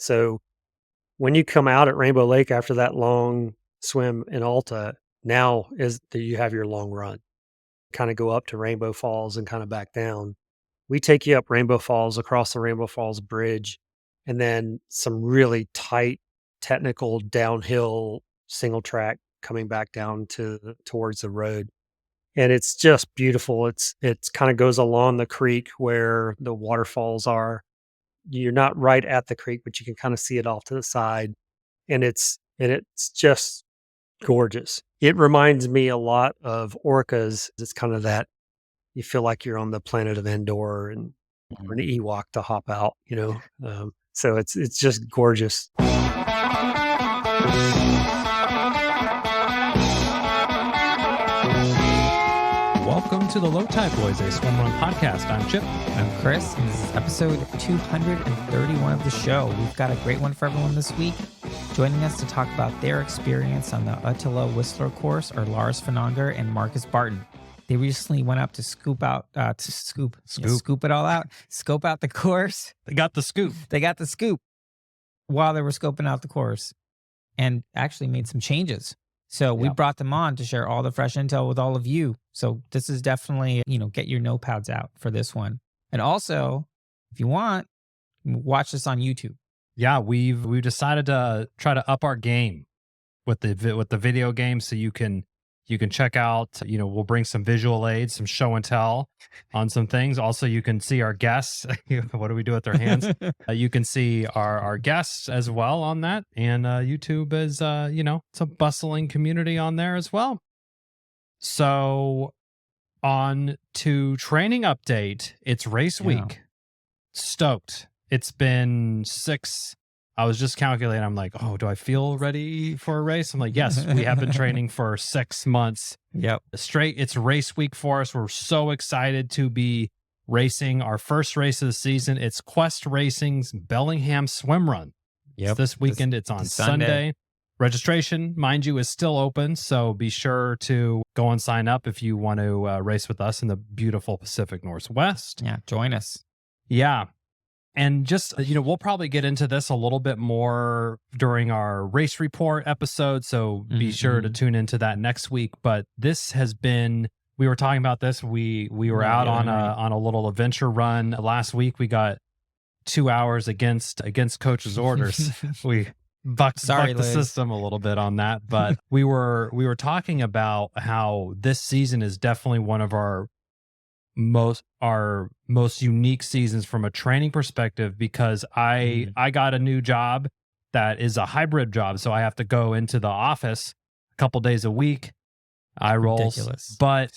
So when you come out at Rainbow Lake after that long swim in Alta, now is that you have your long run. Kind of go up to Rainbow Falls and kind of back down. We take you up Rainbow Falls, across the Rainbow Falls Bridge, and then some really tight, technical downhill single track coming back down towards the road. And it's just beautiful. It's kind of goes along the creek where the waterfalls are. You're not right at the creek, but you can kind of see it off to the side, and it's just gorgeous. It reminds me a lot of Orcas. It's kind of that you feel like you're on the planet of Endor and or an Ewok to hop out, so it's just gorgeous. Welcome to the Low Tide Boys, a SwimRun podcast. I'm Chip. I'm Chris, and this is episode 231 of the show. We've got a great one for everyone this week. Joining us to talk about their experience on the Otillo Whistler course are Lars, Finanger, and Marcus Barton. They recently went up to scoop it all out, scope out the course. They got the scoop. They got the scoop while they were scoping out the course and actually made some changes. So we brought them on to share all the fresh intel with all of you. So this is definitely, get your notepads out for this one. And also, if you want, watch this on YouTube. Yeah, we've decided to try to up our game with the video game, so you can check out, we'll bring some visual aids, some show and tell on some things. Also, you can see our guests. What do we do with their hands? You can see our guests as well on that. And YouTube is, it's a bustling community on there as well. So on to training update. It's race week. Stoked. It's been 6. I was just calculating. I'm like, oh, do I feel ready for a race? I'm like, yes, we have been training for 6 months. Yep. Straight. It's race week for us. We're so excited to be racing our first race of the season. It's Quest Racing's Bellingham SwimRun. Yep. It's this weekend. It's on Sunday. Registration, mind you, is still open. So be sure to go and sign up if you want to race with us in the beautiful Pacific Northwest. Yeah. Join us. Yeah. And just, we'll probably get into this a little bit more during our race report episode. So be sure to tune into that next week. But this has been, we were talking about this. We were out on a little adventure run last week. We got 2 hours against coach's orders. We bucked the system a little bit on that. But we were talking about how this season is definitely one of our most unique seasons from a training perspective, because I got a new job that is a hybrid job, so I have to go into the office a couple days a week. Ridiculous. But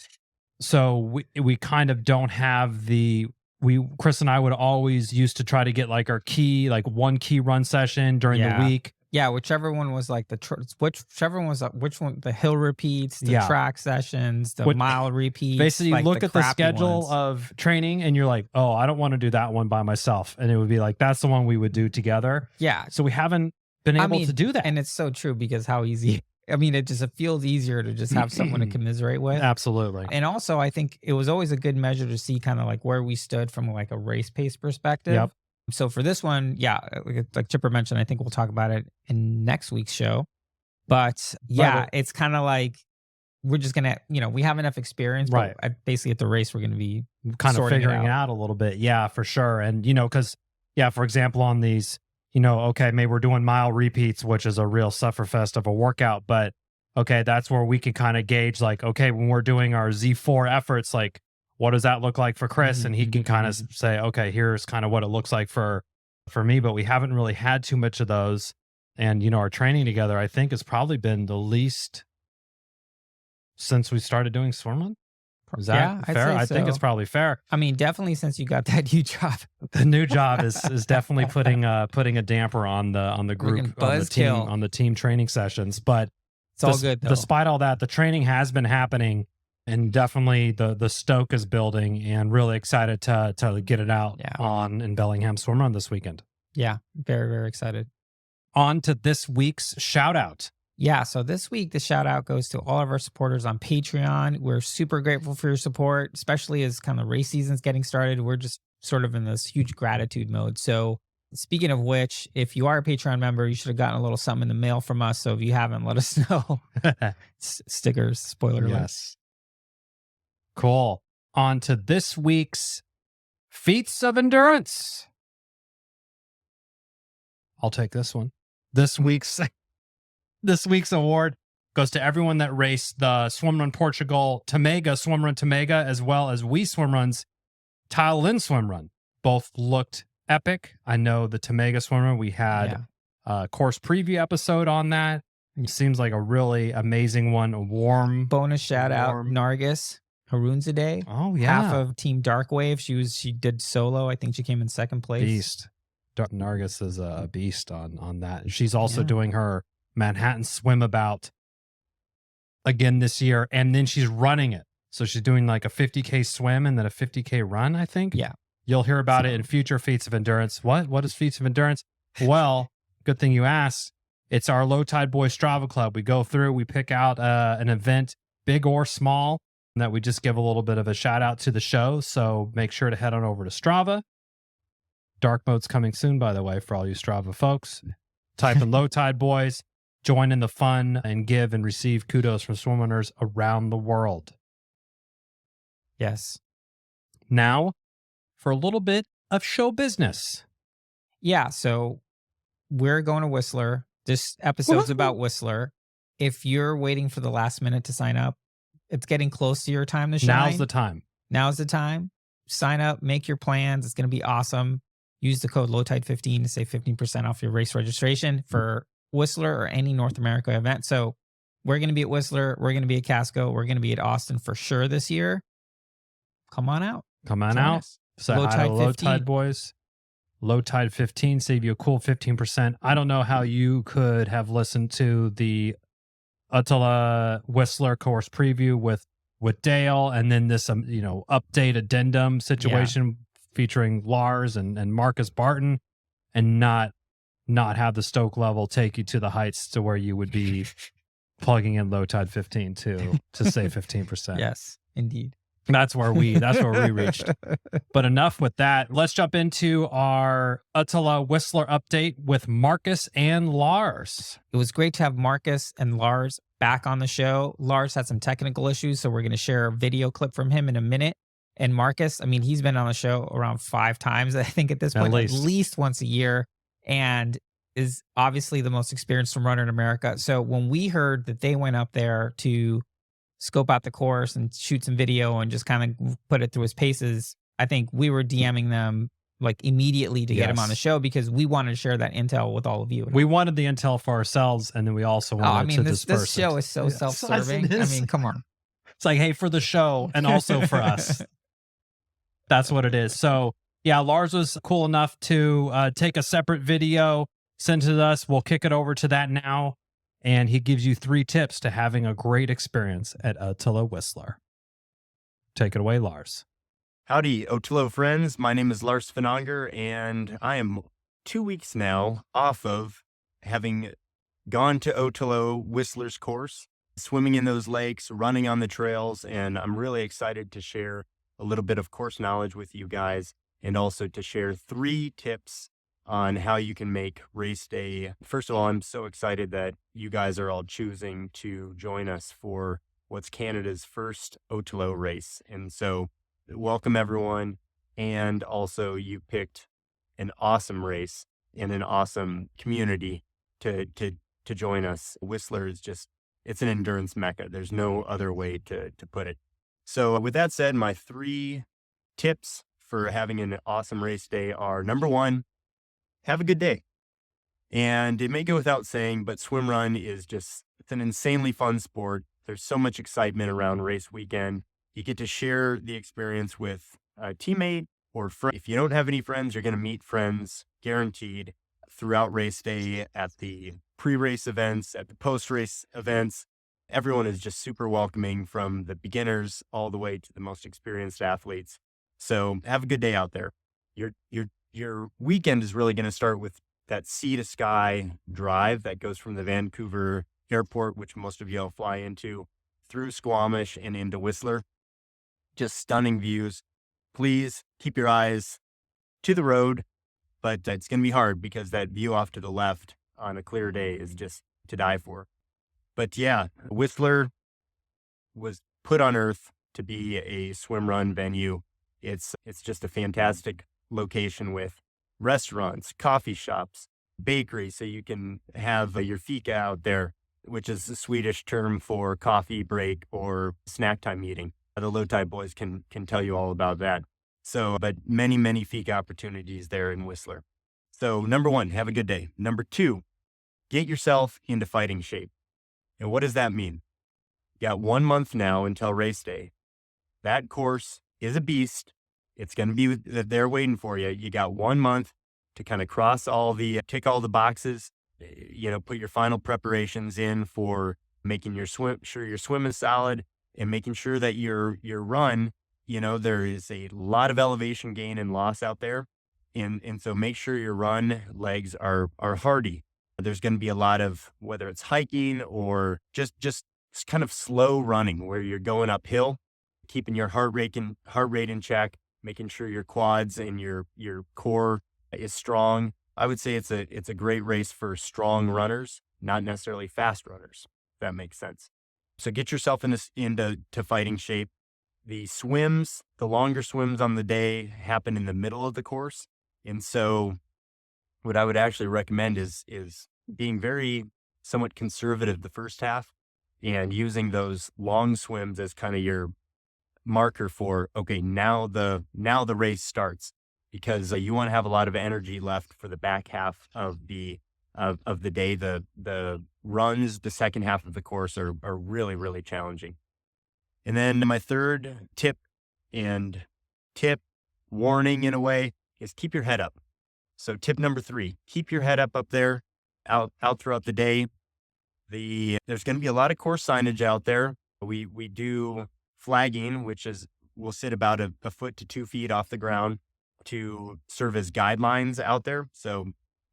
so we kind of don't have Chris and I would always used to try to get like our one key run session during the week. Yeah, whichever one was like which one, the hill repeats, the track sessions, the mile repeats. Basically, you look at the schedule ones of training and you're like, oh, I don't want to do that one by myself. And it would be like, that's the one we would do together. Yeah. So we haven't been able to do that. And it's so true, because how easy, it feels easier to just have someone to commiserate with. Absolutely. And also, I think it was always a good measure to see kind of like where we stood from like a race pace perspective. Yep. So for this one, like Chipper mentioned, I think we'll talk about it in next week's show. But it's kind of like we're just going to, we have enough experience. Right. But basically at the race, we're going to be kind of figuring it out a little bit. Yeah, for sure. And, because, for example, on these, okay, maybe we're doing mile repeats, which is a real sufferfest of a workout. But, okay, that's where we can kind of gauge like, okay, when we're doing our Z4 efforts, like, what does that look like for Chris? And he can kind of say, okay, here's kind of what it looks like for me. But we haven't really had too much of those. And, our training together, I think, has probably been the least since we started doing SwimRun. Is that fair? I think it's probably fair. Definitely since you got that new job. The new job is definitely putting a damper on the group, on the team training sessions. But it's all good, though. Despite all that, the training has been happening. And definitely the stoke is building, and really excited to get it out in Bellingham SwimRun this weekend. Yeah, very, very excited. On to this week's shout out. Yeah, so this week the shout out goes to all of our supporters on Patreon. We're super grateful for your support, especially as kind of race season's getting started. We're just sort of in this huge gratitude mode. So Speaking of which, if you are a Patreon member, you should have gotten a little something in the mail from us. So if you haven't, let us know. Stickers, spoiler alert. Yes. Cool. On to this week's Feats of Endurance. I'll take this one. This week's award goes to everyone that raced the SwimRun Portugal Tamega SwimRun Tamega, as well as We SwimRun's Tile Lynn SwimRun. Both looked epic. I know the Tamega SwimRun, we had a course preview episode on that. It seems like a really amazing one. A warm bonus shout out Nargis Harunzadeh. Oh yeah, half of Team Darkwave. She did solo. I think she came in second place. Beast. Nargis is a beast on that. She's also doing her Manhattan Swimabout again this year, and then she's running it. So she's doing like a 50K swim and then a 50K run, I think. Yeah. You'll hear about it in future Feats of Endurance. What is Feats of Endurance? Well, good thing you asked. It's our Low Tide Boys Strava Club. We go through, we pick out an event, big or small, that we just give a little bit of a shout out to the show. So make sure to head on over to Strava. Dark mode's coming soon, by the way, for all you Strava folks. Type in Low Tide Boys, join in the fun, and give and receive kudos from swimrunners around the world. Yes. Now, for a little bit of show business. Yeah, so we're going to Whistler. This episode's about Whistler. If you're waiting for the last minute to sign up, it's getting close to your time to shine. Now's the time. Now's the time. Sign up, make your plans. It's going to be awesome. Use the code LOWTIDE15 to save 15% off your race registration for Whistler or any North America event. So we're going to be at Whistler. We're going to be at Casco. We're going to be at Austin for sure this year. Come on out. Come on out. So Low Tide Low 15. Tide Boys. Low Tide 15, save you a cool 15%. I don't know how you could have listened to the Attila Whistler course preview with Dale, and then this update addendum situation featuring Lars and Marcus Barton, and not have the stoke level take you to the heights to where you would be plugging in Low Tide 15 to save 15%. Yes, indeed. That's where we reached. But enough with that. Let's jump into our Attila Whistler update with Marcus and Lars. It was great to have Marcus and Lars back on the show. Lars had some technical issues, so we're going to share a video clip from him in a minute. And Marcus, I mean, he's been on the show around 5 times, I think, at this point, at least once a year, and is obviously the most experienced swim runner in America. So when we heard that they went up there to scope out the course and shoot some video and just kind of put it through his paces, I think we were DMing them like immediately to get him on the show because we wanted to share that intel with all of you. We wanted the intel for ourselves, and then we also wanted to disperse this show is so self-serving. I mean, come on. It's like, hey, for the show and also for us. That's what it is. So yeah, Lars was cool enough to take a separate video, send it to us. We'll kick it over to that now. And he gives you 3 tips to having a great experience at Attila Whistler. Take it away, Lars. Howdy, Otillo friends. My name is Lars Finanger, and I am 2 weeks now off of having gone to Otillo Whistler's course, swimming in those lakes, running on the trails, and I'm really excited to share a little bit of course knowledge with you guys, and also to share 3 tips on how you can make race day. First of all, I'm so excited that you guys are all choosing to join us for what's Canada's first Otillo race. And so welcome everyone. And also you picked an awesome race and an awesome community to join us. Whistler is just, it's an endurance mecca. There's no other way to put it. So with that said, my 3 tips for having an awesome race day are: number 1, have a good day. And it may go without saying, but SwimRun is just, it's an insanely fun sport. There's so much excitement around race weekend. You get to share the experience with a teammate or friend. If you don't have any friends, you're going to meet friends guaranteed throughout race day, at the pre-race events, at the post-race events. Everyone is just super welcoming, from the beginners all the way to the most experienced athletes. So have a good day out there. Your weekend is really going to start with that sea to sky drive that goes from the Vancouver airport, which most of you will fly into, through Squamish and into Whistler. Just stunning views. Please keep your eyes to the road. but it's going to be hard because that view off to the left on a clear day is just to die for. But yeah, Whistler was put on earth to be a swim run venue. It's just a fantastic location with restaurants, coffee shops, bakery, so you can have your fika out there, which is the Swedish term for coffee break or snack time meeting. The Low Tide boys can tell you all about that. So, but many fika opportunities there in Whistler. So number one, have a good day. Number two, get yourself into fighting shape. And what does that mean? You got 1 month now until race day. That course is a beast. It's going to be there waiting for you. You got 1 month to kind of tick all the boxes, put your final preparations in for making sure your swim is solid and making sure that your run, there is a lot of elevation gain and loss out there. And so make sure your run legs are hardy. There's going to be a lot of, whether it's hiking or just kind of slow running where you're going uphill, keeping your heart rate in check, making sure your quads and your core is strong. I would say it's a great race for strong runners, not necessarily fast runners, if that makes sense. So get yourself into fighting shape. The longer swims on the day happen in the middle of the course. And so what I would actually recommend is being very somewhat conservative the first half and using those long swims as kind of your marker for, okay, now the race starts, because you want to have a lot of energy left for the back half of the day. The runs, the second half of the course are really, really challenging. And then my third tip warning in a way is keep your head up. So tip number 3, keep your head up there out throughout the day. There's going to be a lot of course signage out there. We do flagging, we'll sit about a foot to 2 feet off the ground to serve as guidelines out there. So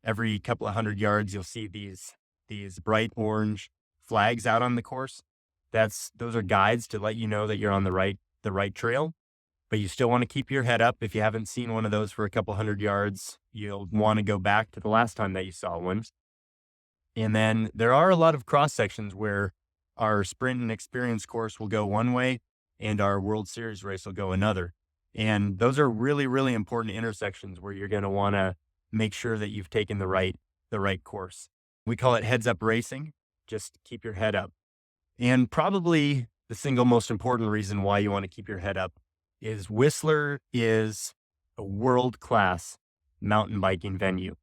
every couple of 100 yards, you'll see these bright orange flags out on the course. Those are guides to let you know that you're on the right trail, but you still want to keep your head up. If you haven't seen one of those for a couple 100 yards, you'll want to go back to the last time that you saw one. And then there are a lot of cross sections where our sprint and experience course will go one way and our World Series race will go another. And those are really, really important intersections where you're going to want to make sure that you've taken the right course. We call it heads up racing. Just keep your head up. And probably the single most important reason why you want to keep your head up is Whistler is a world-class mountain biking venue.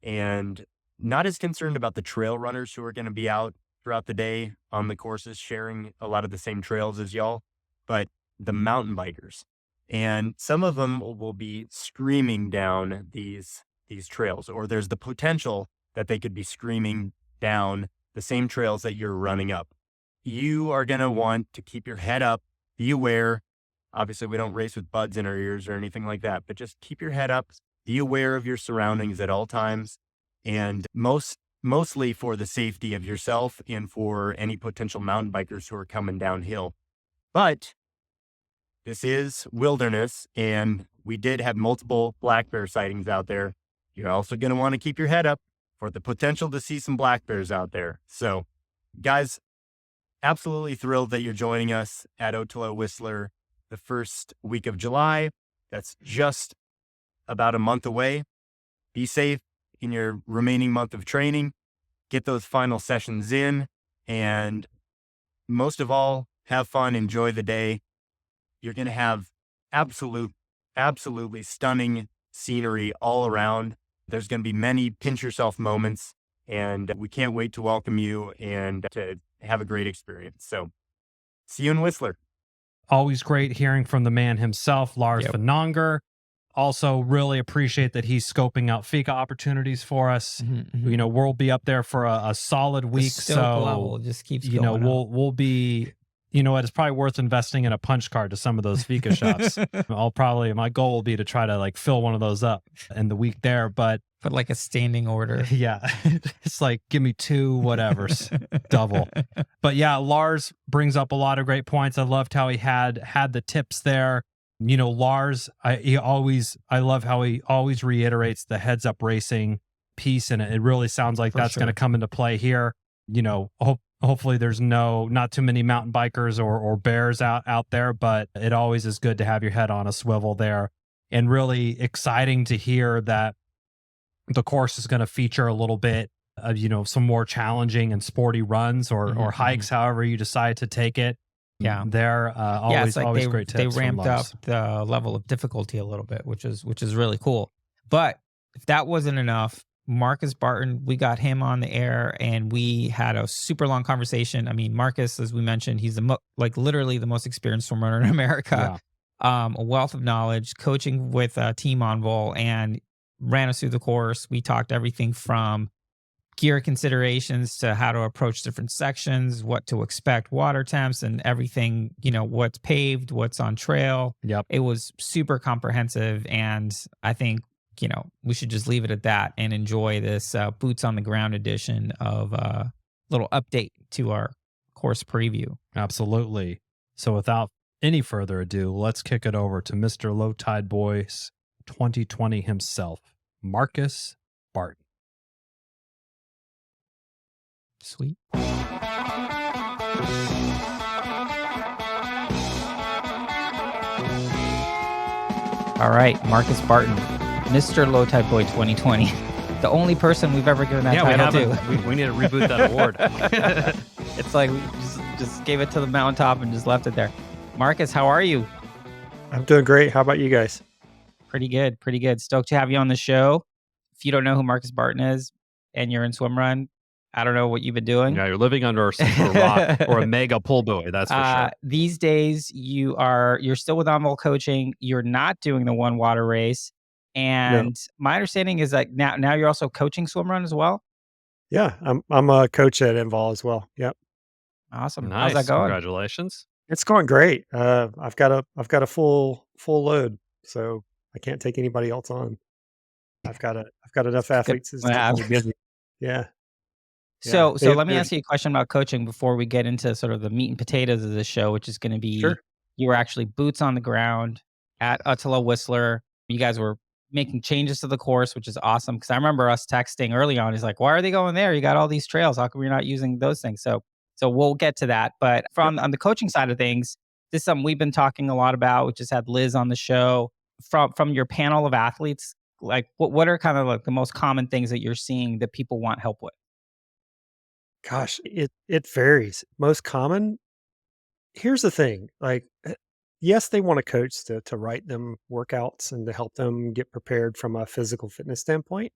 And not as concerned about the trail runners who are going to be out throughout the day on the courses, sharing a lot of the same trails as y'all, but the mountain bikers. And some of them will be screaming down these trails, or there's the potential that they could be screaming down the same trails that you're running up. You are going to want to keep your head up, be aware. Obviously, we don't race with buds in our ears or anything like that, but just keep your head up, be aware of your surroundings at all times, and mostly for the safety of yourself and for any potential mountain bikers who are coming downhill. But this is wilderness, and we did have multiple black bear sightings out there. You're also going to want to keep your head up for the potential to see some black bears out there. So, guys, absolutely thrilled that you're joining us at Otillo Whistler the first week of July. That's just about a month away. Be safe in your remaining month of training. Get those final sessions in, and most of all, have fun, enjoy the day. You're going to have absolutely stunning scenery all around. There's going to be many pinch yourself moments, and we can't wait to welcome you and to have a great experience. So see you in Whistler. Always great hearing from the man himself, Lars Finanger. Also really appreciate that he's scoping out fika opportunities for us. Mm-hmm. We'll be up there for a solid week. The stoke level just keeps going up. We'll be, it's probably worth investing in a punch card to some of those fika shops. My goal will be to try to fill one of those up in the week there, but like a standing order. Yeah. It's give me 2 whatevers, double. But yeah, Lars brings up a lot of great points. I loved how he had the tips there. Lars, I love how he always reiterates the heads up racing piece, and it really sounds like that's going to come into play here. Hopefully there's not too many mountain bikers or bears out there, but it always is good to have your head on a swivel there. And really exciting to hear that the course is going to feature a little bit of, some more challenging and sporty runs or hikes, however you decide to take it. Yeah. They're always great tips. They ramped up the level of difficulty a little bit, which is really cool. But if that wasn't enough, Marcus Barton, we got him on the air and we had a super long conversation. I mean, Marcus, as we mentioned, he's literally the most experienced swim runner in America. Yeah. A wealth of knowledge, coaching with Team Envol, and ran us through the course. We talked everything from gear considerations to how to approach different sections, what to expect, water temps, and everything, what's paved, what's on trail. Yep. It was super comprehensive. And I think, we should just leave it at that and enjoy this boots on the ground edition of little update to our course preview. Absolutely. So without any further ado, let's kick it over to Mr. Low Tide Boys 2020 himself, Marcus Barton. Sweet. All right, Marcus Barton, Mr. Low Tide Boy 2020. The only person we've ever given that title to. We need to reboot that award. It's like we just gave it to the mountaintop and just left it there. Marcus, how are you? I'm doing great. How about you guys? Pretty good. Stoked to have you on the show. If you don't know who Marcus Barton is and you're in SwimRun, I don't know what you've been doing. Yeah, you're living under some sort of rock or a mega pull buoy, that's for sure. These days, you're still with Envol coaching. You're not doing the one water race. And my understanding is that now you're also coaching SwimRun as well? Yeah, I'm a coach at Envol as well. Yep. Awesome. Nice. How's that going? Congratulations. It's going great. I've got a full load, so I can't take anybody else on. I've got enough athletes to keep me busy. Yeah. So let me ask you a question about coaching before we get into sort of the meat and potatoes of the show, which is going to be, you were actually boots on the ground at Otillo Whistler. You guys were making changes to the course, which is awesome. Because I remember us texting early on. He's like, "Why are they going there? You got all these trails. How come you're not using those things?" So we'll get to that. But on the coaching side of things, this is something we've been talking a lot about. We just had Liz on the show. From your panel of athletes, like what are kind of like the most common things that you're seeing that people want help with? Gosh, it varies. Most common, here's the thing, like, yes, they want a coach to write them workouts and to help them get prepared from a physical fitness standpoint.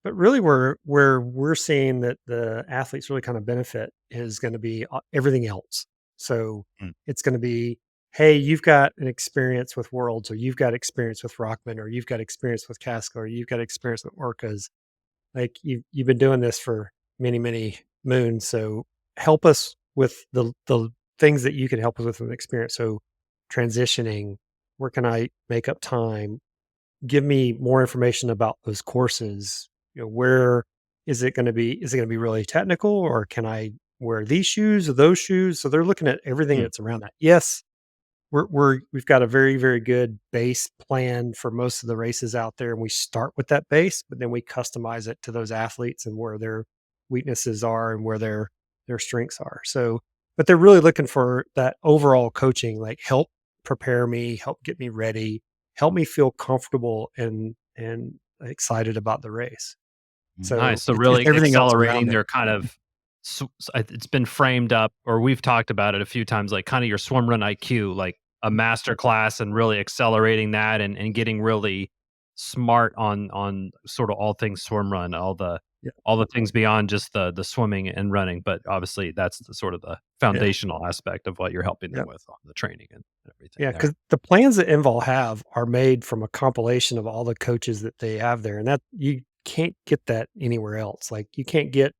But really where we're seeing that the athletes really kind of benefit is going to be everything else. So it's going to be, hey, you've got an experience with Worlds, or you've got experience with Rockman, or you've got experience with Casco, or you've got experience with Orcas. Like you've been doing this for many, many moons. So help us with the things that you can help us with from experience. So transitioning, where can I make up time? Give me more information about those courses. Where is it going to be? Is it going to be really technical, or can I wear these shoes or those shoes? So they're looking at everything that's around that. Yes, we've got a very, very good base plan for most of the races out there, and we start with that base, but then we customize it to those athletes and where their weaknesses are and where their strengths are. So, but they're really looking for that overall coaching, like help prepare me, help get me ready, help me feel comfortable and excited about the race. So nice. So really everything accelerating their kind of, it's been framed up, or we've talked about it a few times, like kind of your SwimRun IQ, like a master class, and really accelerating that and getting really smart on sort of all things SwimRun, all the things beyond just the swimming and running. But obviously that's the sort of the foundational aspect of what you're helping them with on the training and everything. Yeah, because the plans that Envol have are made from a compilation of all the coaches that they have there, and that you can't get that anywhere else. Like you can't get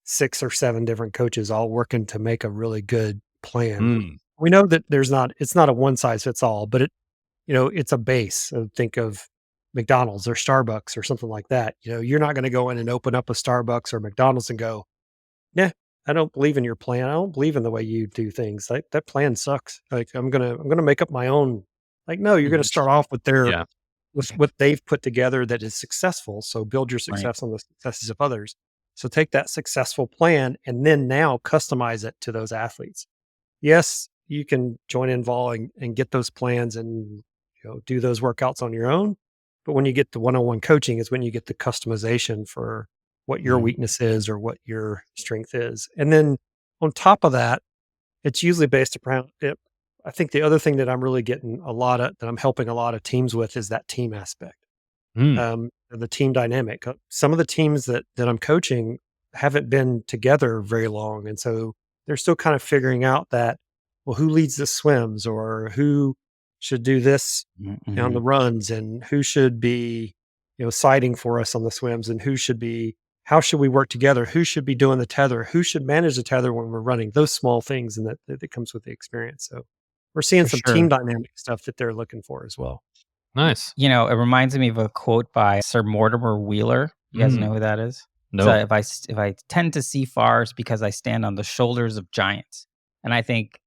6 or 7 different coaches all working to make a really good plan. We know that it's not a one size fits all, but it's a base. So think of McDonald's or Starbucks or something like that. You're not going to go in and open up a Starbucks or McDonald's and go, "Yeah, I don't believe in your plan. I don't believe in the way you do things. Like that plan sucks. Like I'm gonna make up my own Like, no, you're going to start off with Yeah. with what they've put together that is successful. So build your Right. success on the successes of others. So take that successful plan and then now customize it to those athletes. Yes, you can join in Vol and get those plans and do those workouts on your own. But when you get the one-on-one coaching is when you get the customization for what your weakness is or what your strength is. And then on top of that, it's usually based around it. I think the other thing that I'm really getting that I'm helping a lot of teams with is that team aspect, the team dynamic. Some of the teams that I'm coaching haven't been together very long, and so they're still kind of figuring out that, well, who leads the swims or who should do this on the runs, and who should be siding for us on the swims, and how should we work together? Who should be doing the tether? Who should manage the tether when we're running? Those small things, and that comes with the experience. So we're seeing For some sure. team dynamic stuff that they're looking for as well. Nice. It reminds me of a quote by Sir Mortimer Wheeler. You guys know who that is? No. So if I tend to see far, it's because I stand on the shoulders of giants. And I think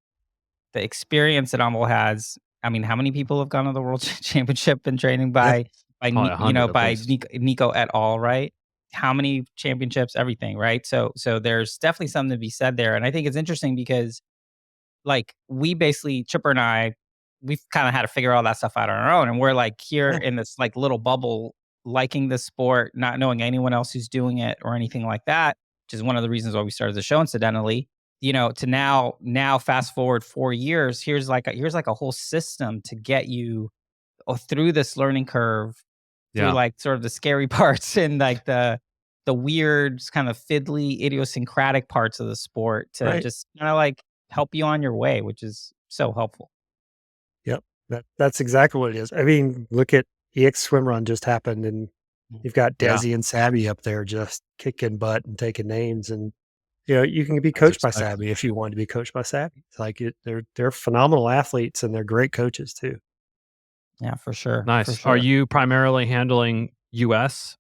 the experience that Amble has. I mean, how many people have gone to the World Championship in training by Probably 100 at by least. Nico et al. Right? How many championships? Everything, right? So there's definitely something to be said there. And I think it's interesting because, like, we basically, Chipper and I, we've kind of had to figure all that stuff out on our own, and we're like here in this like little bubble, liking the sport, not knowing anyone else who's doing it or anything like that, which is one of the reasons why we started the show, incidentally. To now fast forward 4 years, here's like a whole system to get you through this learning curve, through like sort of the scary parts and like the weird kind of fiddly idiosyncratic parts of the sport to just kind of like help you on your way, which is so helpful. Yep. That's exactly what it is. I mean, look at SwimRun just happened, and you've got Desi and Sabby up there just kicking butt and taking names, and you can be coached by Sabby if you want to be coached by Sabby. It's like they're phenomenal athletes and they're great coaches too. Yeah, for sure. Nice. For sure. Are you primarily handling U.S.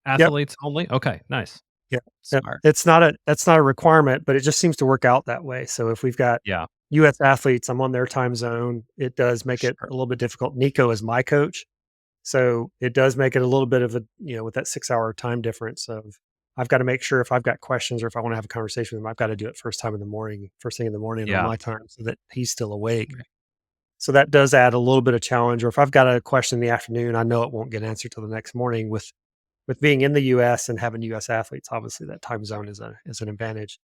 athletes only? Okay, nice. Yeah. Smart. That's not a requirement, but it just seems to work out that way. So if we've got U.S. athletes, I'm on their time zone. It does make it a little bit difficult. Nico is my coach, so it does make it a little bit of a with that 6-hour time difference of I've got to make sure if I've got questions or if I want to have a conversation with him, I've got to do it first thing in the morning on my time so that he's still awake. Right. So that does add a little bit of challenge. Or if I've got a question in the afternoon, I know it won't get answered till the next morning. With being in the U.S. and having U.S. athletes, obviously that time zone is an advantage.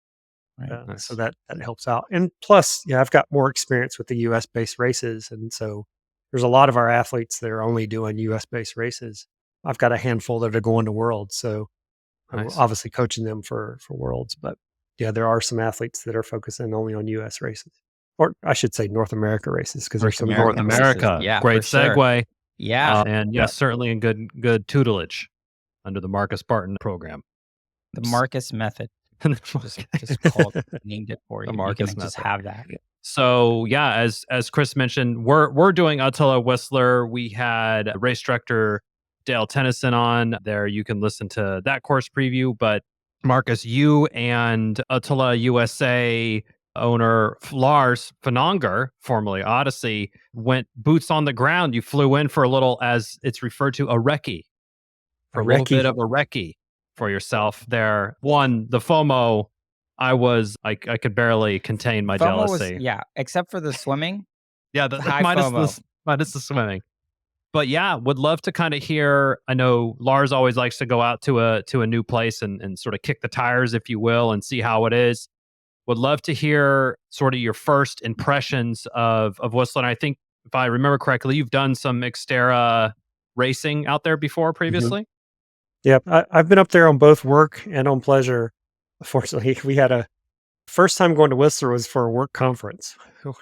Right. Nice. So that helps out. And plus, I've got more experience with the U.S. based races, and so there's a lot of our athletes that are only doing U.S. based races. I've got a handful that are going to Worlds, so I'm obviously coaching them for Worlds. But there are some athletes that are focusing only on U.S. races, or I should say North America races, because there's some North America. Yeah, great for sure. segue. Yeah, and certainly in good tutelage under the Marcus Barton program. the Marcus method. Just named it for you. The Marcus you can just method. have that. So as Chris mentioned, we're doing Otillo Whistler. We had race director Dale Tennyson on there. You can listen to that course preview. But Marcus, you and Otillo USA owner Lars Finanger, formerly Odyssey, went boots on the ground. You flew in for a little, as it's referred to, a recce. For a little bit of a recce for yourself there. One, the FOMO, I could barely contain my FOMO jealousy. was, except for the swimming. Yeah, the high minus FOMO. minus the swimming. But would love to kind of hear. I know Lars always likes to go out to a new place and sort of kick the tires, if you will, and see how it is. Would love to hear sort of your first impressions of Whistler. And I think if I remember correctly, you've done some Xterra racing out there before previously. Yeah, I've been up there on both work and on pleasure. Unfortunately, we had a first time going to Whistler was for a work conference,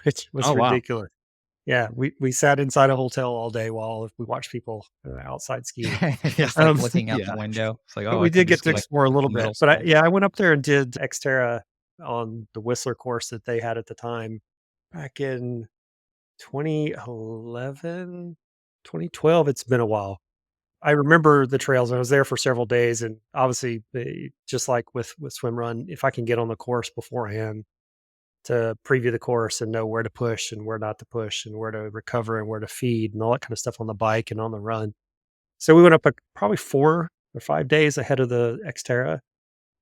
which was ridiculous. Wow. Yeah, we sat inside a hotel all day while we watched people outside skiing. Just looking out the window. It's like, we did get to explore a little bit. But I went up there and did Xterra on the Whistler course that they had at the time back in 2011, 2012. It's been a while. I remember the trails. I was there for several days, and obviously, just like with SwimRun, if I can get on the course beforehand, to preview the course and know where to push and where not to push and where to recover and where to feed and all that kind of stuff on the bike and on the run. So we went up probably 4 or 5 days ahead of the Xterra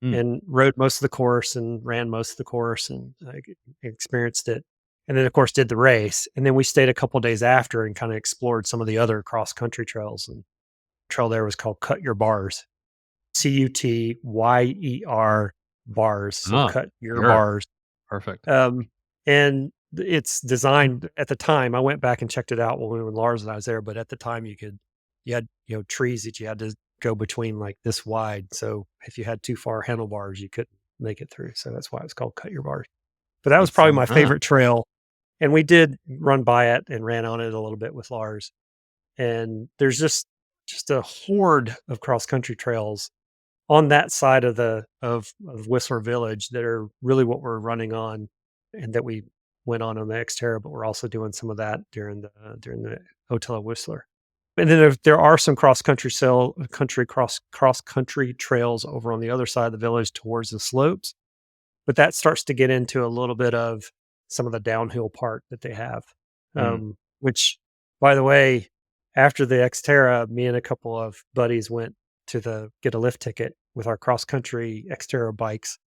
Mm. and rode most of the course and ran most of the course and experienced it. And then, of course, did the race. And then we stayed a couple days after and kind of explored some of the other cross country trails. And trail there was called Cut Your Bars, CUTYER bars. So Oh, cut your sure. bars. Perfect. And it's designed at the time. I went back and checked it out when Lars and I was there. But at the time, you had trees that you had to go between like this wide. So if you had too far handlebars, you couldn't make it through. So that's why it's called Cut Your Bars. But that was probably my favorite trail. And we did run by it and ran on it a little bit with Lars. And there's just a horde of cross country trails on that side of Whistler Village that are really what we're running on, and that we went on the Xterra, but we're also doing some of that during the Otillo Whistler. And then there are some cross country trails over on the other side of the village towards the slopes, but that starts to get into a little bit of some of the downhill part that they have. Which, by the way, after the Xterra, me and a couple of buddies went to get a lift ticket with our cross country Xterra bikes.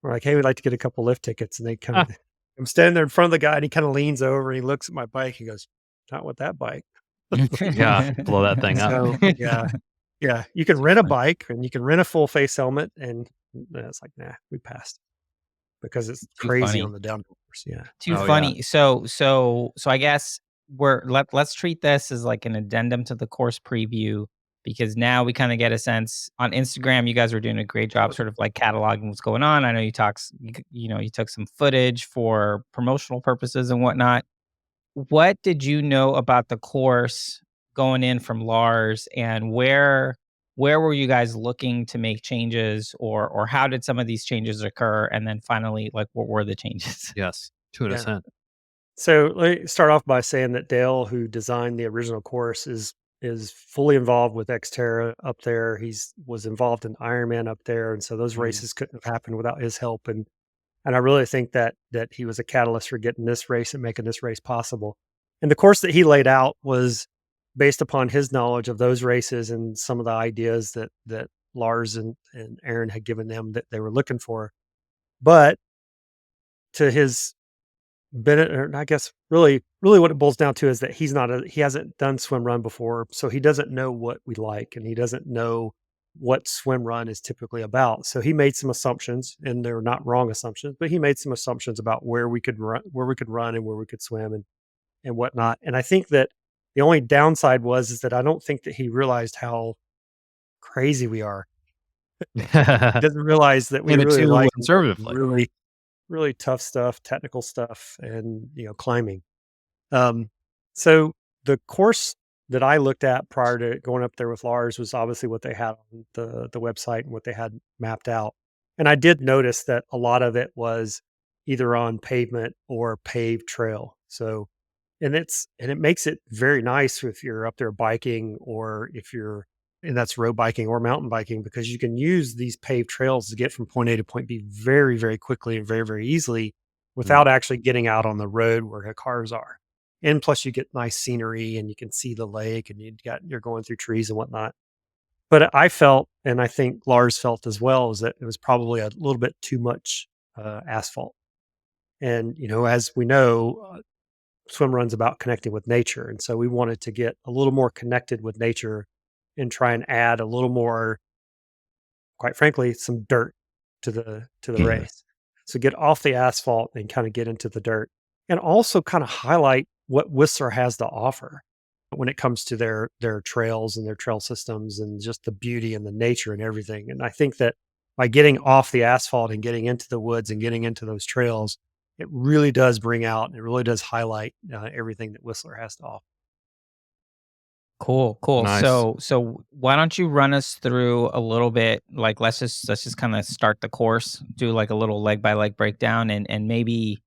We're like, hey, we'd like to get a couple lift tickets. And they kind of, I'm standing there in front of the guy and he kind of leans over and he looks at my bike. He goes, not with that bike. Yeah, blow that thing up. So, yeah. You can rent a bike and you can rent a full face helmet. And it's like, nah, we passed because it's crazy funny. on the downhill course. Yeah. Too Oh, funny. So I guess let's treat this as like an addendum to the course preview, because now we kind of get a sense on Instagram. You guys are doing a great job sort of like cataloging what's going on. I know you took some footage for promotional purposes and whatnot. What did you know about the course going in from Lars, and where were you guys looking to make changes, or how did some of these changes occur? And then finally, like, what were the changes? Yes, to an Yeah. extent. So let me start off by saying that Dale, who designed the original course, is fully involved with Xterra up there. Was involved in Ironman up there, and so those races couldn't have happened without his help. And I really think that he was a catalyst for getting this race and making this race possible. And the course that he laid out was based upon his knowledge of those races and some of the ideas that Lars and Aaron had given them that they were looking for. But to his Bennett, or I guess really what it boils down to is that he hasn't done swim run before, so he doesn't know what we like, and he doesn't know what swim run is typically about. So he made some assumptions, and they're not wrong assumptions, but he made some assumptions about where we could run, and where we could swim and whatnot. And I think that the only downside is that I don't think that he realized how crazy we are. He doesn't realize that we really like conservatively. really tough stuff, technical stuff, and climbing. So the course that I looked at prior to going up there with Lars was obviously what they had on the website and what they had mapped out. And I did notice that a lot of it was either on pavement or paved trail. So, and it makes it very nice if you're up there biking, or and that's road biking or mountain biking, because you can use these paved trails to get from point A to point B very, very quickly and very, very easily without actually getting out on the road where the cars are. And plus you get nice scenery and you can see the lake, and you're going through trees and whatnot. But I felt, and I think Lars felt as well, is that it was probably a little bit too much asphalt. And, as we know, swim run's about connecting with nature. And so we wanted to get a little more connected with nature and try and add a little more, quite frankly, some dirt to the race. So get off the asphalt and kind of get into the dirt, and also kind of highlight what Whistler has to offer when it comes to their trails and their trail systems and just the beauty and the nature and everything. And I think that by getting off the asphalt and getting into the woods and getting into those trails, it really does bring out, and it really does highlight everything that Whistler has to offer. Cool. Nice. So why don't you run us through a little bit? Like, let's just kind of start the course, do like a little leg by leg breakdown, and maybe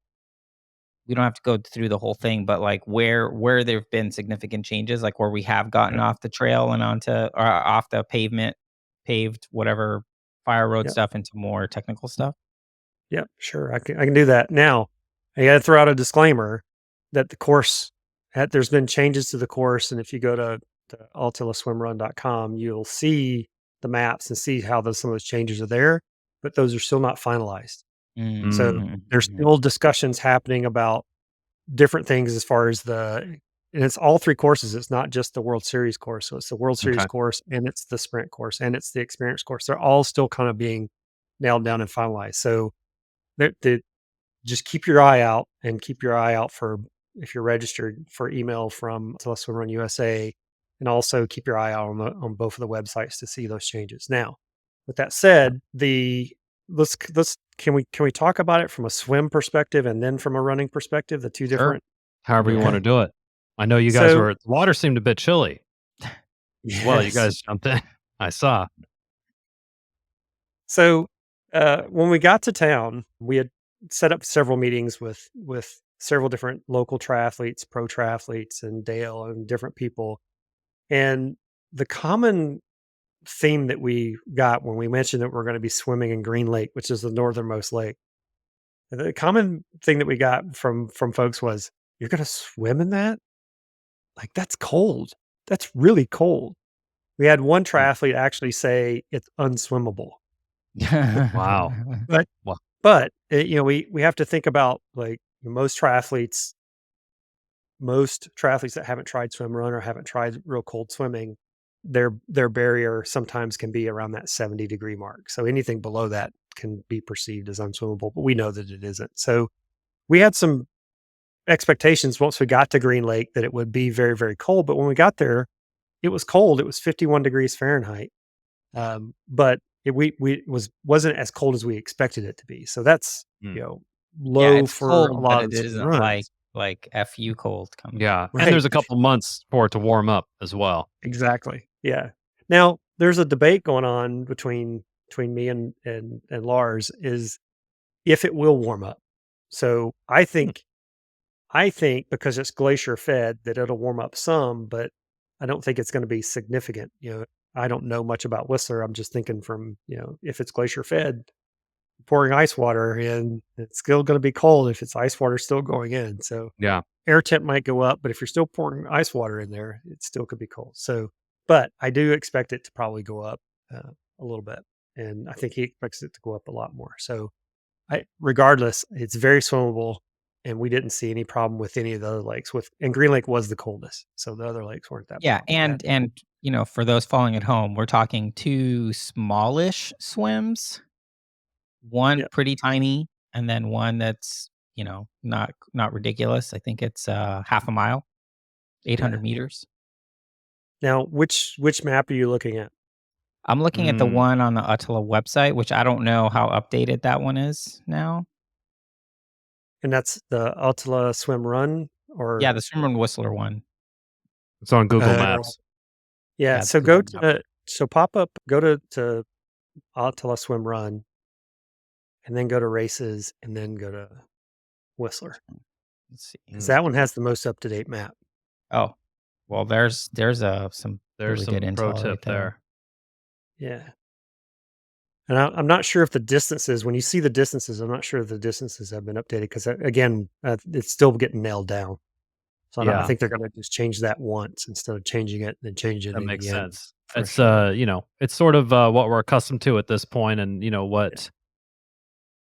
we don't have to go through the whole thing, but like where there've been significant changes, like where we have gotten off the trail and off the paved whatever fire road stuff into more technical stuff. Yeah, sure. I can do that. Now, I got to throw out a disclaimer that the course, there's been changes to the course. And if you go to altilaswimrun.com, you'll see the maps and see how some of those changes are there, but those are still not finalized. So Mm. there's still discussions happening about different things as far as and it's all 3 courses. It's not just the World Series course. So it's the World Series Okay. course, and it's the sprint course, and it's the experience course. They're all still kind of being nailed down and finalized. So the just keep your eye out, and keep your eye out for, if you're registered, for email from Let's Swim Run USA, and also keep your eye out on both of the websites to see those changes. Now, with that said, let's can we talk about it from a swim perspective and then from a running perspective, the two Sure. different. However you Yeah. want to do it. I know you guys So the water seemed a bit chilly as well. You yes. guys jumped in. I saw. So when we got to town, we had set up several meetings with several different local triathletes, pro triathletes, and Dale and different people. And the common theme that we got when we mentioned that we're going to be swimming in Green Lake, which is the northernmost lake, the common thing that we got from folks was, "You're going to swim in that? Like, that's cold. That's really cold." We had one Mm. triathlete actually say it's unswimmable. Wow. But Wow. we have to think about, like, most triathletes that haven't tried swim run or haven't tried real cold swimming, their barrier sometimes can be around that 70-degree mark. So anything below that can be perceived as unswimmable, but we know that it isn't. So we had some expectations once we got to Green Lake that it would be very, very cold. But when we got there, it was cold. It was 51 degrees Fahrenheit. But wasn't as cold as we expected it to be. So that's, Mm. you know, Yeah, low it's for a cold, but lot of it the swim isn't runs. like FU cold kind of. Yeah. And Right. there's a couple months for it to warm up as well. Exactly. Yeah. Now, there's a debate going on between me and Lars, is if it will warm up. So I think because it's glacier fed that it'll warm up some, but I don't think it's going to be significant. I don't know much about Whistler. I'm just thinking from, if it's glacier fed, pouring ice water in, it's still going to be cold if it's ice water still going in. So Yeah. air temp might go up, but if you're still pouring ice water in there, it still could be cold. So, but I do expect it to probably go up a little bit, and I think he expects it to go up a lot more. So, regardless, it's very swimmable, and we didn't see any problem with any of the other lakes. And Green Lake was the coldest, so the other lakes weren't that Yeah, bad. and for those following at home, we're talking 2 smallish swims, one Yeah, pretty tiny, and then one that's, not ridiculous. I think it's half a mile, 800 yeah. meters. Now, which map are you looking at? I'm looking at the Mm. one on the Otillo website, which I don't know how updated that one is now. And that's the Altala Swim Run, Yeah, or the SwimRun Whistler one. It's on Google uh, Maps. yeah. Yeah, the So go Google Map. pop up, go to Altala Swim Run, and then go to races, and then go to Whistler, Let's see. because Mm. that one has the most up to date map. Oh, well, there's some There's really some good pro intel tip right there. Yeah. And I'm not sure if the distances, when you see the distances, I'm not sure if the distances have been updated, because again, it's still getting nailed down. So I Yeah. think they're going to just change that once instead of changing it and then change it That in makes the end. sense. for It's sure. it's sort of what we're accustomed to at this point, and what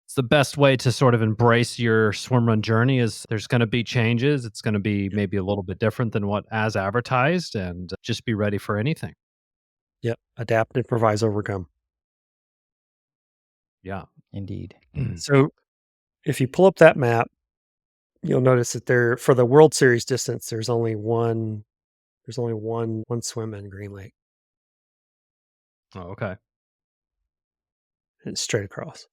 it's the best way to sort of embrace your swim run journey is there's going to be changes. It's going to be maybe a little bit different than what as advertised, and just be ready for anything. Yep. Adapt, improvise, overcome. Yeah. Indeed. So if you pull up that map, you'll notice that for the World Series distance, there's only one swim in Green Lake, Oh, okay. and it's straight across.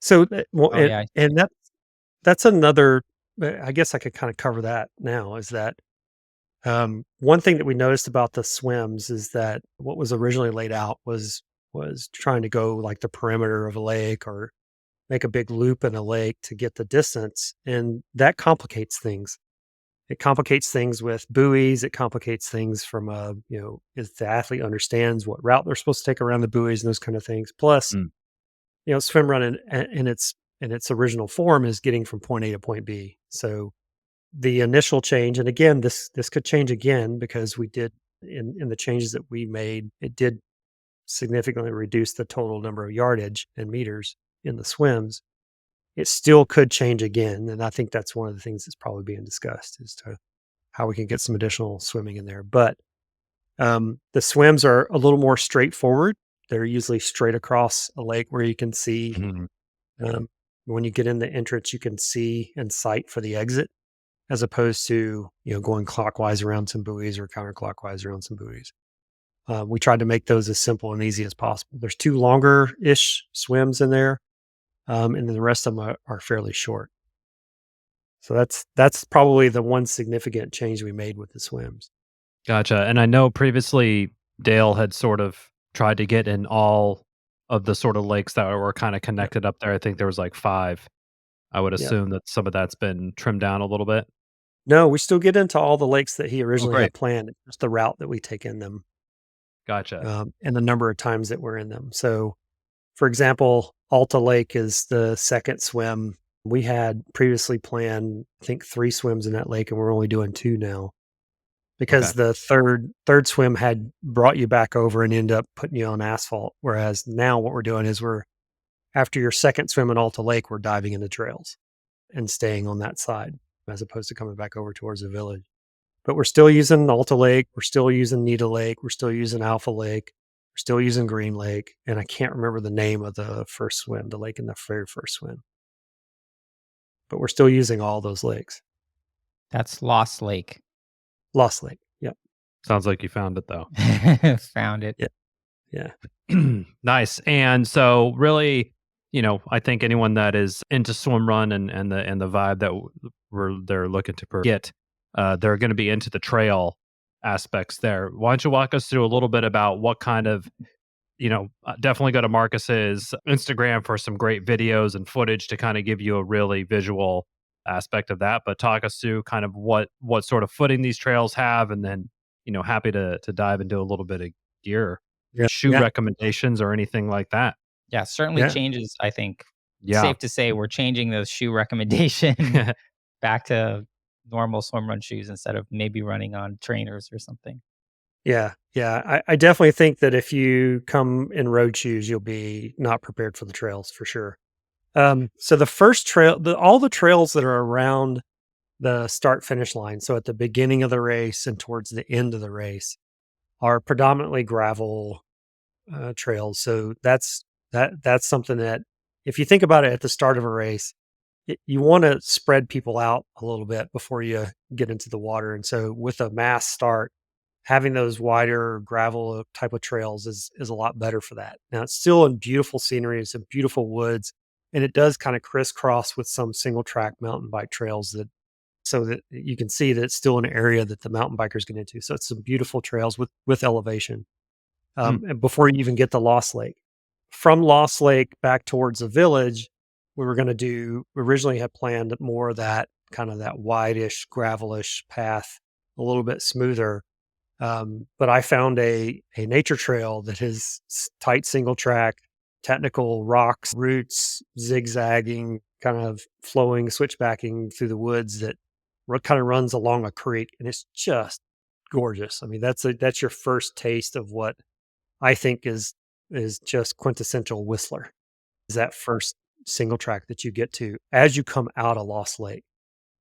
So Oh, yeah, I see. and that's another. I guess I could kind of cover that now. Is that one thing that we noticed about the swims is that what was originally laid out was trying to go like the perimeter of a lake, or make a big loop in a lake to get the distance, and that complicates things. It complicates things with buoys. It complicates things from if the athlete understands what route they're supposed to take around the buoys and those kind of things. Plus, Mm. swim run in in its original form is getting from point A to point B. So the initial change, and again, this could change again because we did in the changes that we made, it did significantly reduce the total number of yardage and meters in the swims. It still could change again, and I think that's one of the things that's probably being discussed as to how we can get some additional swimming in there. But the swims are a little more straightforward. They're usually straight across a lake where you can see. Mhm. Um, when you get in the entrance, you can see and sight for the exit, as opposed to going clockwise around some buoys or counterclockwise around some buoys. We tried to make those as simple and easy as possible. There's 2 longer-ish swims in there, and then the rest of them are fairly short. So that's probably the one significant change we made with the swims. Gotcha. And I know previously Dale had sort of tried to get in all of the sort of lakes that were kind of Yep, connected up there. I think there was like 5. I would yep. assume that some of that's been trimmed down a little bit. No, we still get into all the lakes that he Oh, originally great. had planned. It's just the route that we take in them, Gotcha. and the number of times that we're in them. So, for example, Alta Lake is the second swim. We had previously planned, I think, 3 swims in that lake, and we're only doing 2 now Okay. because the third swim had brought you back over and ended up putting you on asphalt. Whereas now what we're doing is after your second swim in Alta Lake, we're diving into trails and staying on that side as opposed to coming back over towards the village. But we're still using Alta Lake, we're still using Nita Lake, we're still using Alpha Lake, we're still using Green Lake, and I can't remember the name of the first swim, the lake in the very first swim. But we're still using all those lakes. That's Lost Lake. Lost Lake. Yep. Sounds like you found it though. Found it. Yeah. Yeah. Nice. And so really, I think anyone that is into swim run and the vibe that they're looking to get, they're going to be into the trail aspects there. Why don't you walk us through a little bit about what kind of, definitely go to Marcus's Instagram for some great videos and footage to kind of give you a really visual aspect of that. But talk us through kind of what sort of footing these trails have, and then happy to dive into a little bit of gear, Yeah. shoe Yeah. recommendations, or anything like that. Yeah, certainly Yeah. changes. I think Yeah. safe to say we're changing those shoe recommendation back to normal swim run shoes instead of maybe running on trainers or something. Yeah. Yeah. I definitely think that if you come in road shoes, you'll be not prepared for the trails for sure. So the first trail, all the trails that are around the start finish line, so at the beginning of the race and towards the end of the race, are predominantly gravel trails. So that's something that, if you think about it at the start of a race, you want to spread people out a little bit before you get into the water. And so with a mass start, having those wider gravel type of trails is a lot better for that. Now it's still in beautiful scenery, it's in beautiful woods, and it does kind of crisscross with some single track mountain bike trails so that you can see that it's still an area that the mountain bikers get into. So it's some beautiful trails with elevation. And before you even get to Lost Lake. From Lost Lake back towards the village, we originally had planned more of that kind of that wide-ish, gravelish path, a little bit smoother. But I found a nature trail that is tight single track, technical rocks, roots, zigzagging, kind of flowing, switchbacking through the woods that kind of runs along a creek, and it's just gorgeous. I mean, that's your first taste of what I think is just quintessential Whistler. Is that first single track that you get to as you come out of Lost Lake.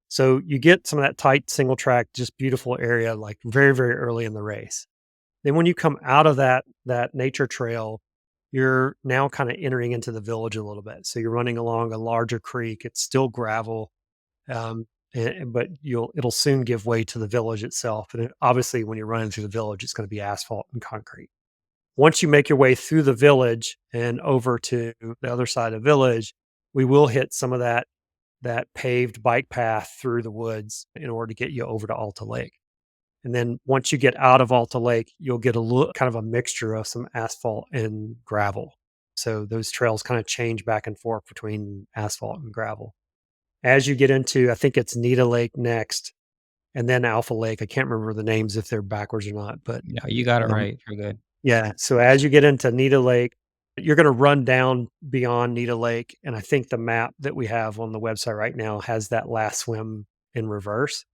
So you get some of that tight single track, just beautiful area, like very, very early in the race. Then when you come out of that nature trail, you're now kind of entering into the village a little bit. So you're running along a larger creek. It's still gravel, but it'll soon give way to the village itself. And obviously, when you're running through the village, it's going to be asphalt and concrete. Once you make your way through the village and over to the other side of the village, we will hit some of that paved bike path through the woods in order to get you over to Alta Lake. And then once you get out of Alta Lake, you'll get a little kind of a mixture of some asphalt and gravel. So those trails kind of change back and forth between asphalt and gravel. As you get into, I think it's Nita Lake next, and then Alpha Lake. I can't remember the names if they're backwards or not, but No, you got it right. You're good. yeah. So as you get into Nita Lake, You're going to run down beyond Nita Lake. And I think the map that we have on the website right now has that last swim in reverse.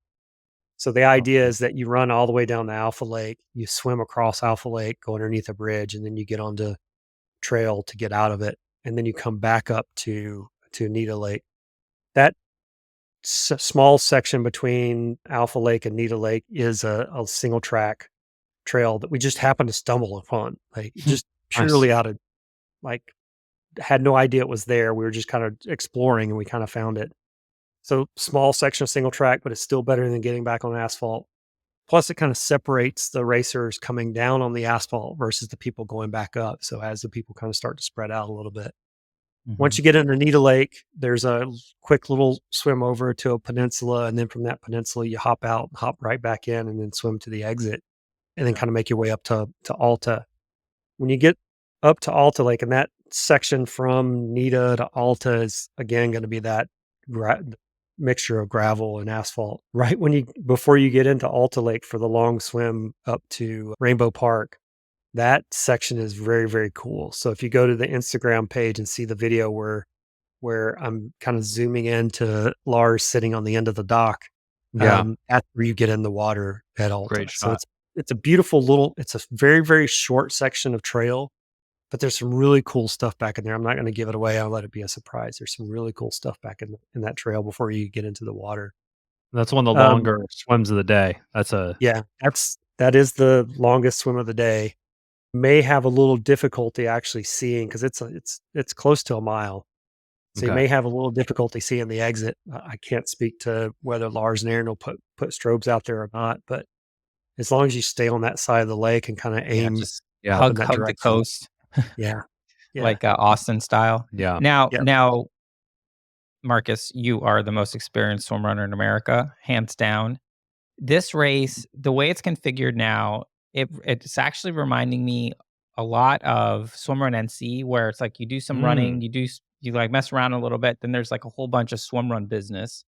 So the idea is that you run all the way down the Alpha Lake, you swim across Alpha Lake, go underneath a bridge, and then you get onto trail to get out of it, and then you come back up to Nita Lake. That small section between Alpha Lake and Nita Lake is a single track trail that we just happened to stumble upon, like just Nice. purely out of like had no idea it was there. We were just kind of exploring and we kind of found it. So small section of single track, but it's still better than getting back on asphalt. Plus, it kind of separates the racers coming down on the asphalt versus the people going back up. So as the people kind of start to spread out a little bit. Once you get into Nita Lake, there's a quick little swim over to a peninsula. And then from that peninsula, you hop out, hop right back in, and then swim to the exit. And then kind of make your way up to Alta. When you get up to Alta Lake, and that section from Nita to Alta is again going to be that mixture of gravel and asphalt. Right before you get into Alta Lake for the long swim up to Rainbow Park, that section is very, very cool. So if you go to the Instagram page and see the video where I'm kind of zooming into Lars sitting on the end of the dock, Yeah. that's where you get in the water at Alta. Great So shot. it's a beautiful it's a very, very short section of trail, but there's some really cool stuff back in there. I'm not going to give it away. I'll let it be a surprise. There's some really cool stuff back in that trail before you get into the water. That's one of the longer swims of the day. Yeah, that is the longest swim of the day. May have a little difficulty actually seeing because it's close to a mile. So you Okay. may have a little difficulty seeing the exit. I can't speak to whether Lars and Aaron will put strobes out there or not, but as long as you stay on that side of the lake and kind of aim Just Yeah. up in hug that the direction. coast, Yeah. Yeah. like Austin style. Yeah. Now, Marcus, you are the most experienced swim runner in America, hands down. This race, the way it's configured now, it's actually reminding me a lot of SwimRun NC, where it's like you do some running, you like mess around a little bit, then there's like a whole bunch of SwimRun business,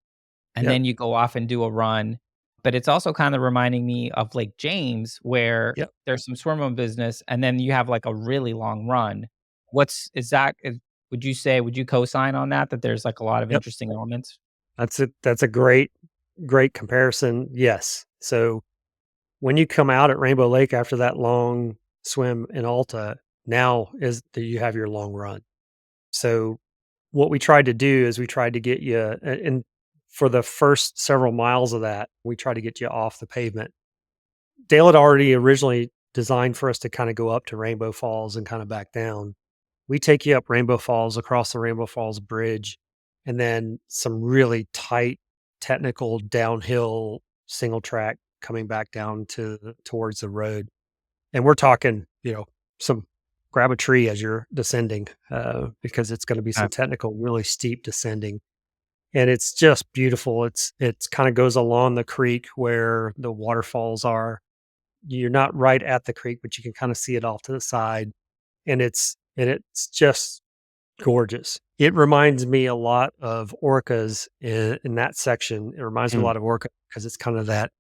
and Yep. then you go off and do a run. But it's also kind of reminding me of Lake James, where Yep. there's some SwimRun business, and then you have like a really long run. Would you co-sign on that? That there's like a lot of Yep. interesting elements. That's a great comparison. Yes. So when you come out at Rainbow Lake after that long swim in Alta, now is that you have your long run. So what we tried to do is we tried to get you and for the first several miles of that, we tried to get you off the pavement. Dale had already originally designed for us to kind of go up to Rainbow Falls and kind of back down. We take you up Rainbow Falls, across the Rainbow Falls Bridge, and then some really tight, technical downhill single track coming back down towards the road. And we're talking, some grab a tree as you're descending, because it's going to be some technical, really steep descending. And it's just beautiful. It's kind of goes along the creek where the waterfalls are. You're not right at the creek, but you can kind of see it off to the side. And it's just gorgeous. It reminds me a lot of Orcas in that section. It reminds me a lot of Orca because it's kind of that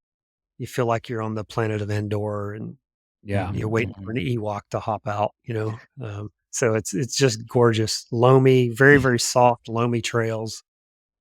you feel like you're on the planet of Endor and Yeah. you're waiting for an Ewok to hop out, so it's just gorgeous, loamy, very, very soft, loamy trails.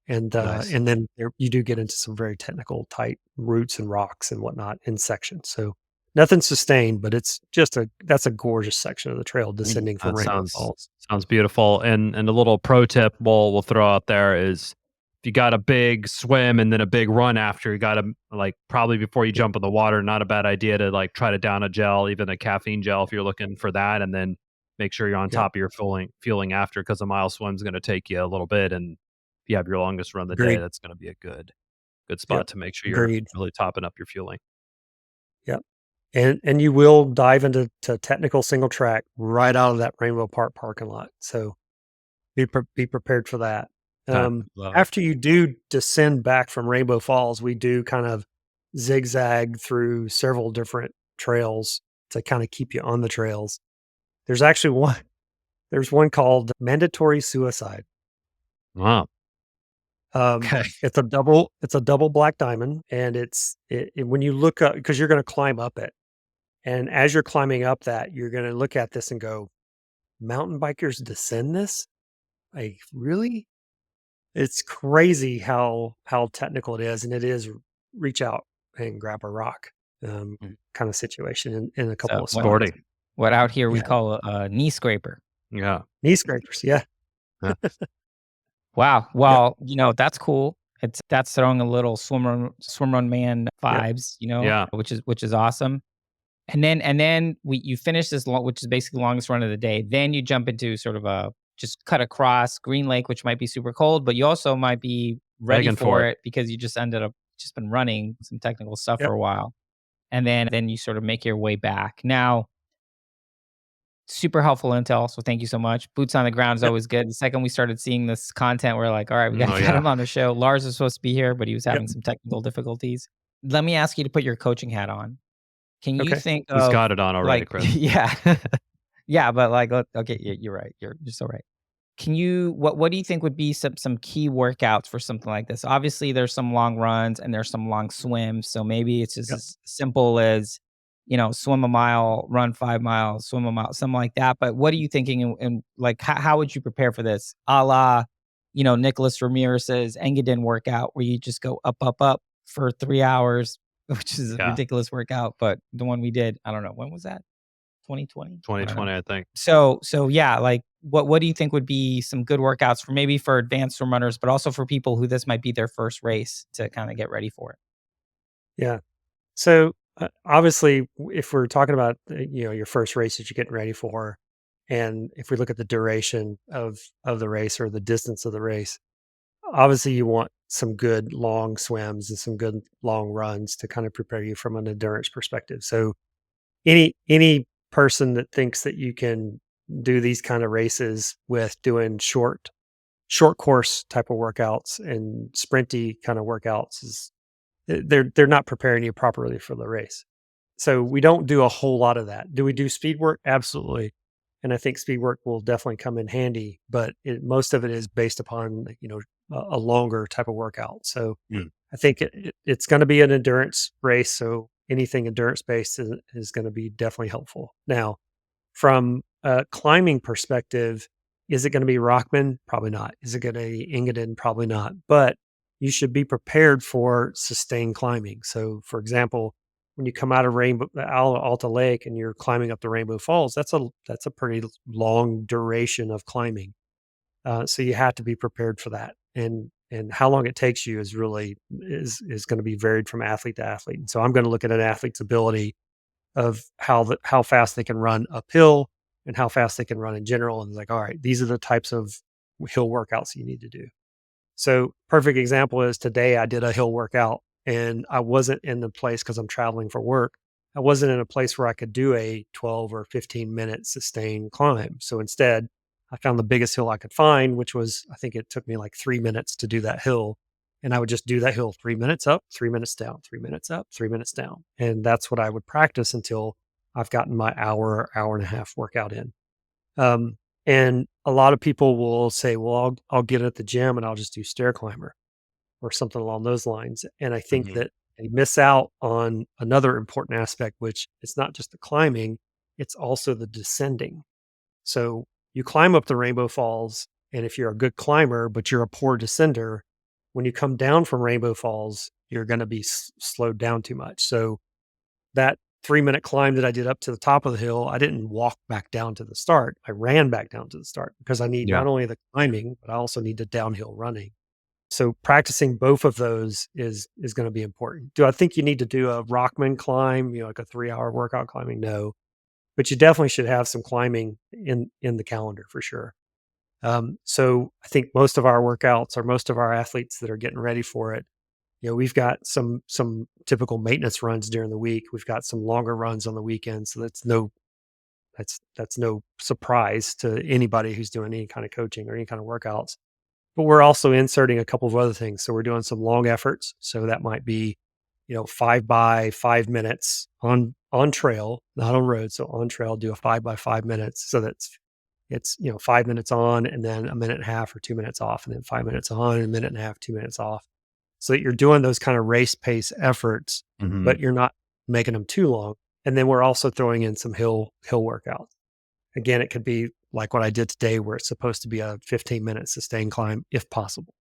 And Nice. and then you do get into some very technical, tight roots and rocks and whatnot in sections. So nothing sustained, but that's a gorgeous section of the trail descending from That Rainbow Falls. sounds beautiful. And a little pro tip we'll throw out there is if you got a big swim and then a big run after, you got to like probably before you jump in the water, not a bad idea to like try to down a gel, even a caffeine gel if you're looking for that, and then make sure you're on top of your fueling after because a mile swim's going to take you a little bit, and if you have your longest run of the day, Agreed. that's going to be a good spot Yep. to make sure you're Agreed. really topping up your fueling. Yep. And you will dive into technical single track right out of that Rainbow Park parking lot. So be prepared for that. Love it. After you do descend back from Rainbow Falls, we do kind of zigzag through several different trails to kind of keep you on the trails. There's actually there's one called Mandatory Suicide. Wow. Okay. It's a double black diamond, and when you look up, because you're going to climb up it, and as you're climbing up that, you're going to look at this and go, mountain bikers descend this? Like, really? It's crazy how technical it is, and it is reach out and grab a rock, kind of situation in a couple So of spots. Sporty. what out here we Yeah. call a knee scraper. Yeah. Knee scrapers, yeah. Wow. Yep. Well, that's cool. That's throwing a little swim run man vibes, Yeah. which is awesome. And then you finish this which is basically the longest run of the day. Then you jump into sort of a just cut across Green Lake, which might be super cold, but you also might be ready Begging for for it because you just ended up just been running some technical stuff for Yep. a while. And then you sort of make your way back. Now, super helpful intel. So thank you so much. Boots on the ground is Yep. always good. The second we started seeing this content, we're like, all right, we got to Oh, get yeah. him on the show. Lars was supposed to be here, but he was Yep. having some technical difficulties. Let me ask you to put your coaching hat on. Can you Okay. think He's of got it on already, like, Chris. yeah, yeah, but like, okay, you're right. You're so right. Can you what do you think would be some key workouts for something like this? Obviously, there's some long runs and there's some long swims. So maybe it's just Yep. as simple as, swim a mile, run 5 miles, swim a mile, something like that. But what are you thinking? And like, how would you prepare for this? A la, Nicholas Ramirez's Engadin workout, where you just go up, up, up for 3 hours, which is a Yeah. ridiculous workout. But the one we did, I don't know, when was that? 2020? I don't know. 2020, I think. So yeah, like what do you think would be some good workouts for advanced swim runners, but also for people who this might be their first race to kind of get ready for it? Yeah. So, obviously, if we're talking about, your first race that you're getting ready for, and if we look at the duration of the race or the distance of the race, obviously you want some good long swims and some good long runs to kind of prepare you from an endurance perspective. So, any person that thinks that you can do these kind of races with doing short course type of workouts and sprinty kind of workouts is they're not preparing you properly for the race. So we don't do a whole lot of that. Do we do speed work? Absolutely. And I think speed work will definitely come in handy, but most of it is based upon, a longer type of workout. So Mm. I think it's going to be an endurance race. So anything endurance based is going to be definitely helpful. Now, from a climbing perspective, is it going to be Rockman? Probably not. Is it going to be Engadin? Probably not. But you should be prepared for sustained climbing. So, for example, when you come out of Alta Lake and you're climbing up the Rainbow Falls, that's a pretty long duration of climbing. So you have to be prepared for that. And how long it takes you is really is going to be varied from athlete to athlete. And so I'm going to look at an athlete's ability of how fast they can run uphill and how fast they can run in general. And like, all right, these are the types of hill workouts you need to do. So perfect example is today I did a hill workout and I wasn't in the place because I'm traveling for work. I wasn't in a place where I could do a 12 or 15-minute sustained climb. So instead, I found the biggest hill I could find, which was, I think it took me like 3 minutes to do that hill. And I would just do that hill 3 minutes up, 3 minutes down, 3 minutes up, 3 minutes down. And that's what I would practice until I've gotten my hour and a half workout in. And a lot of people will say, well, I'll get at the gym and I'll just do stair climber or something along those lines. And I think Mhm. that they miss out on another important aspect, which it's not just the climbing, it's also the descending. So you climb up the Rainbow Falls, and if you're a good climber, but you're a poor descender, when you come down from Rainbow Falls, you're going to be slowed down too much. So that 3-minute climb that I did up to the top of the hill, I didn't walk back down to the start. I ran back down to the start because I need Yeah. not only the climbing, but I also need the downhill running. So practicing both of those is going to be important. Do I think you need to do a Rockman climb, like a 3-hour workout climbing? No, but you definitely should have some climbing in the calendar for sure. So I think most of our workouts or most of our athletes that are getting ready for it, we've got some typical maintenance runs during the week. We've got some longer runs on the weekend. So that's no surprise to anybody who's doing any kind of coaching or any kind of workouts. But we're also inserting a couple of other things. So we're doing some long efforts. So that might be, 5 by 5 minutes on trail, not on road. So on trail, do a 5 by 5 minutes. So it's 5 minutes on and then a minute and a half or 2 minutes off, and then 5 minutes on and a minute and a half, 2 minutes off. So that you're doing those kind of race pace efforts, Mhm. but you're not making them too long. And then we're also throwing in some hill workouts. Again, it could be like what I did today, where it's supposed to be a 15-minute sustained climb if possible.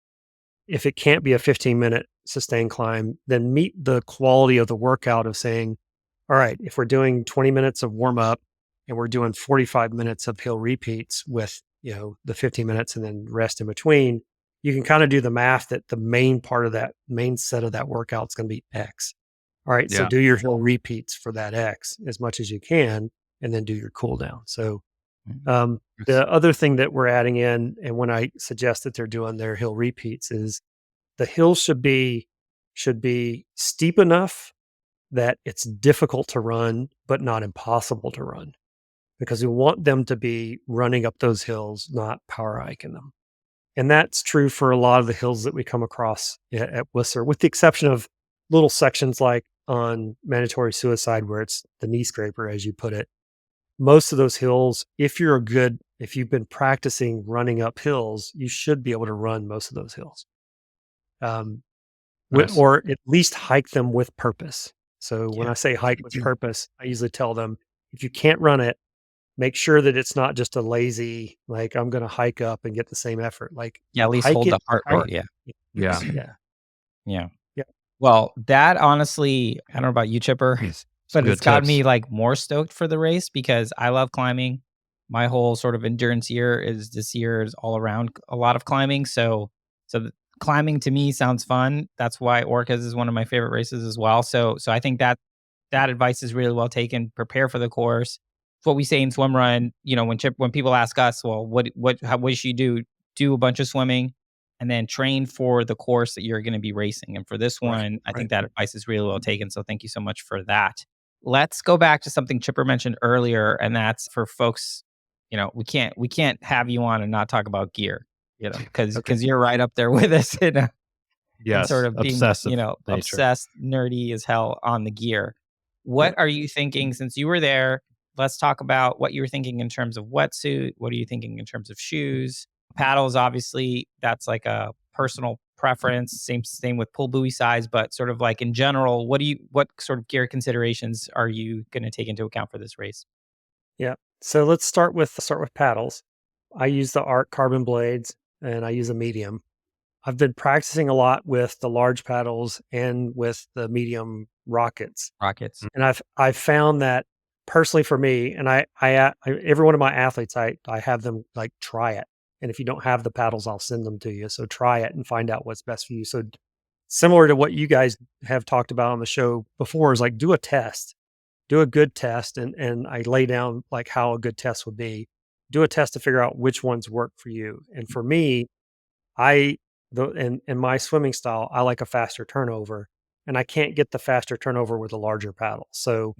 If it can't be a 15-minute sustained climb, then meet the quality of the workout of saying, all right, if we're doing 20 minutes of warm up and we're doing 45 minutes of hill repeats with, the 15 minutes and then rest in between, you can kind of do the math that the main part of that main set of that workout is going to be X. All right. So Yeah. do your hill repeats for that X as much as you can, and then do your cool down. So the other thing that we're adding in, and when I suggest that they're doing their hill repeats, is the hill should be steep enough that it's difficult to run, but not impossible to run, because we want them to be running up those hills, not power hiking them. And that's true for a lot of the hills that we come across at Whistler, with the exception of little sections like on Mandatory Suicide, where it's the knee scraper, as you put it. Most of those hills, if you've been practicing running up hills, you should be able to run most of those hills. Nice. Or at least hike them with purpose. So when Yeah. I say hike with purpose, I usually tell them, if you can't run it, make sure that it's not just a lazy, like, I'm going to hike up and get the same effort. Like, Yeah, at least hike hold it the heart hard. rate. Yeah. Yeah. Yeah. Yeah. Yeah. Well, that honestly, I don't know about you, Chipper, but good it's got tips. me like more stoked for the race because I love climbing. My whole sort of endurance year is all around a lot of climbing. So climbing to me sounds fun. That's why Orcas is one of my favorite races as well. So I think that advice is really well taken. Prepare for the course. It's what we say in SwimRun. When people ask us, well, what should you do? Do a bunch of swimming, and then train for the course that you're going to be racing. And for this one, I think that advice is really well taken. So thank you so much for that. Let's go back to something Chipper mentioned earlier, and that's for folks. We can't have you on and not talk about gear. Because Okay. you're right up there with us and Yes. sort of being Obsessive nature. obsessed, nerdy as hell on the gear. What are you thinking since you were there? Let's talk about what you were thinking in terms of wetsuit. What are you thinking in terms of shoes? Paddles, obviously, that's like a personal preference. Same with pull buoy size, but sort of like in general, what sort of gear considerations are you going to take into account for this race? Yeah. So let's start with paddles. I use the Arc carbon blades, and I use a medium. I've been practicing a lot with the large paddles and with the medium rockets. Rockets. And I've found that personally for me, and I every one of my athletes, I have them like try it. And if you don't have the paddles, I'll send them to you. So try it and find out what's best for you. So similar to what you guys have talked about on the show before, is like, do a test, do a good test, and I lay down like how a good test would be. Do a test to figure out which ones work for you. And for me, in my swimming style, I like a faster turnover, and I can't get the faster turnover with a larger paddle. So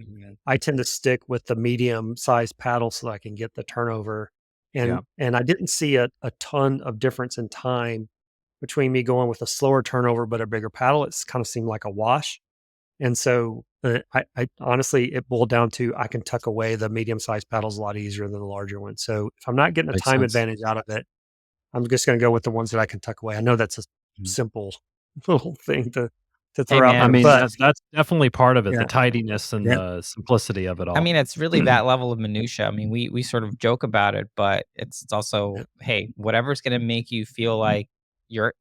I tend to stick with the medium sized paddle so that I can get the turnover. And I didn't see a ton of difference in time between me going with a slower turnover but a bigger paddle. It's kind of seemed like a wash. And so I honestly, it boiled down to, I can tuck away the medium sized paddles a lot easier than the larger ones. So if I'm not getting a Makes time sense. advantage out of it, I'm just going to go with the ones that I can tuck away. I know that's a simple little thing to throw out man, there, I mean, but that's definitely part of it, Yeah. the tidiness and Yeah. the simplicity of it all. I mean, it's really that level of minutia. I mean, we sort of joke about it, but it's also, hey, whatever's going to make you feel like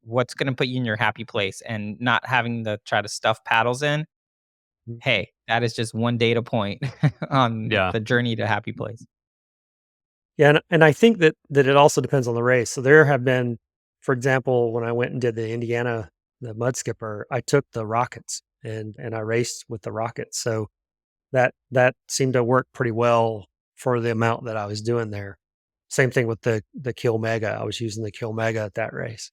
what's going to put you in your happy place, and not having to try to stuff paddles in. Hey, that is just one data point on Yeah. the journey to happy place. Yeah, and I think that it also depends on the race. So there have been, for example, when I went and did the mud skipper, I took the rockets and I raced with the rockets. So that seemed to work pretty well for the amount that I was doing there. Same thing with the Kill Mega. I was using the Kill Mega at that race.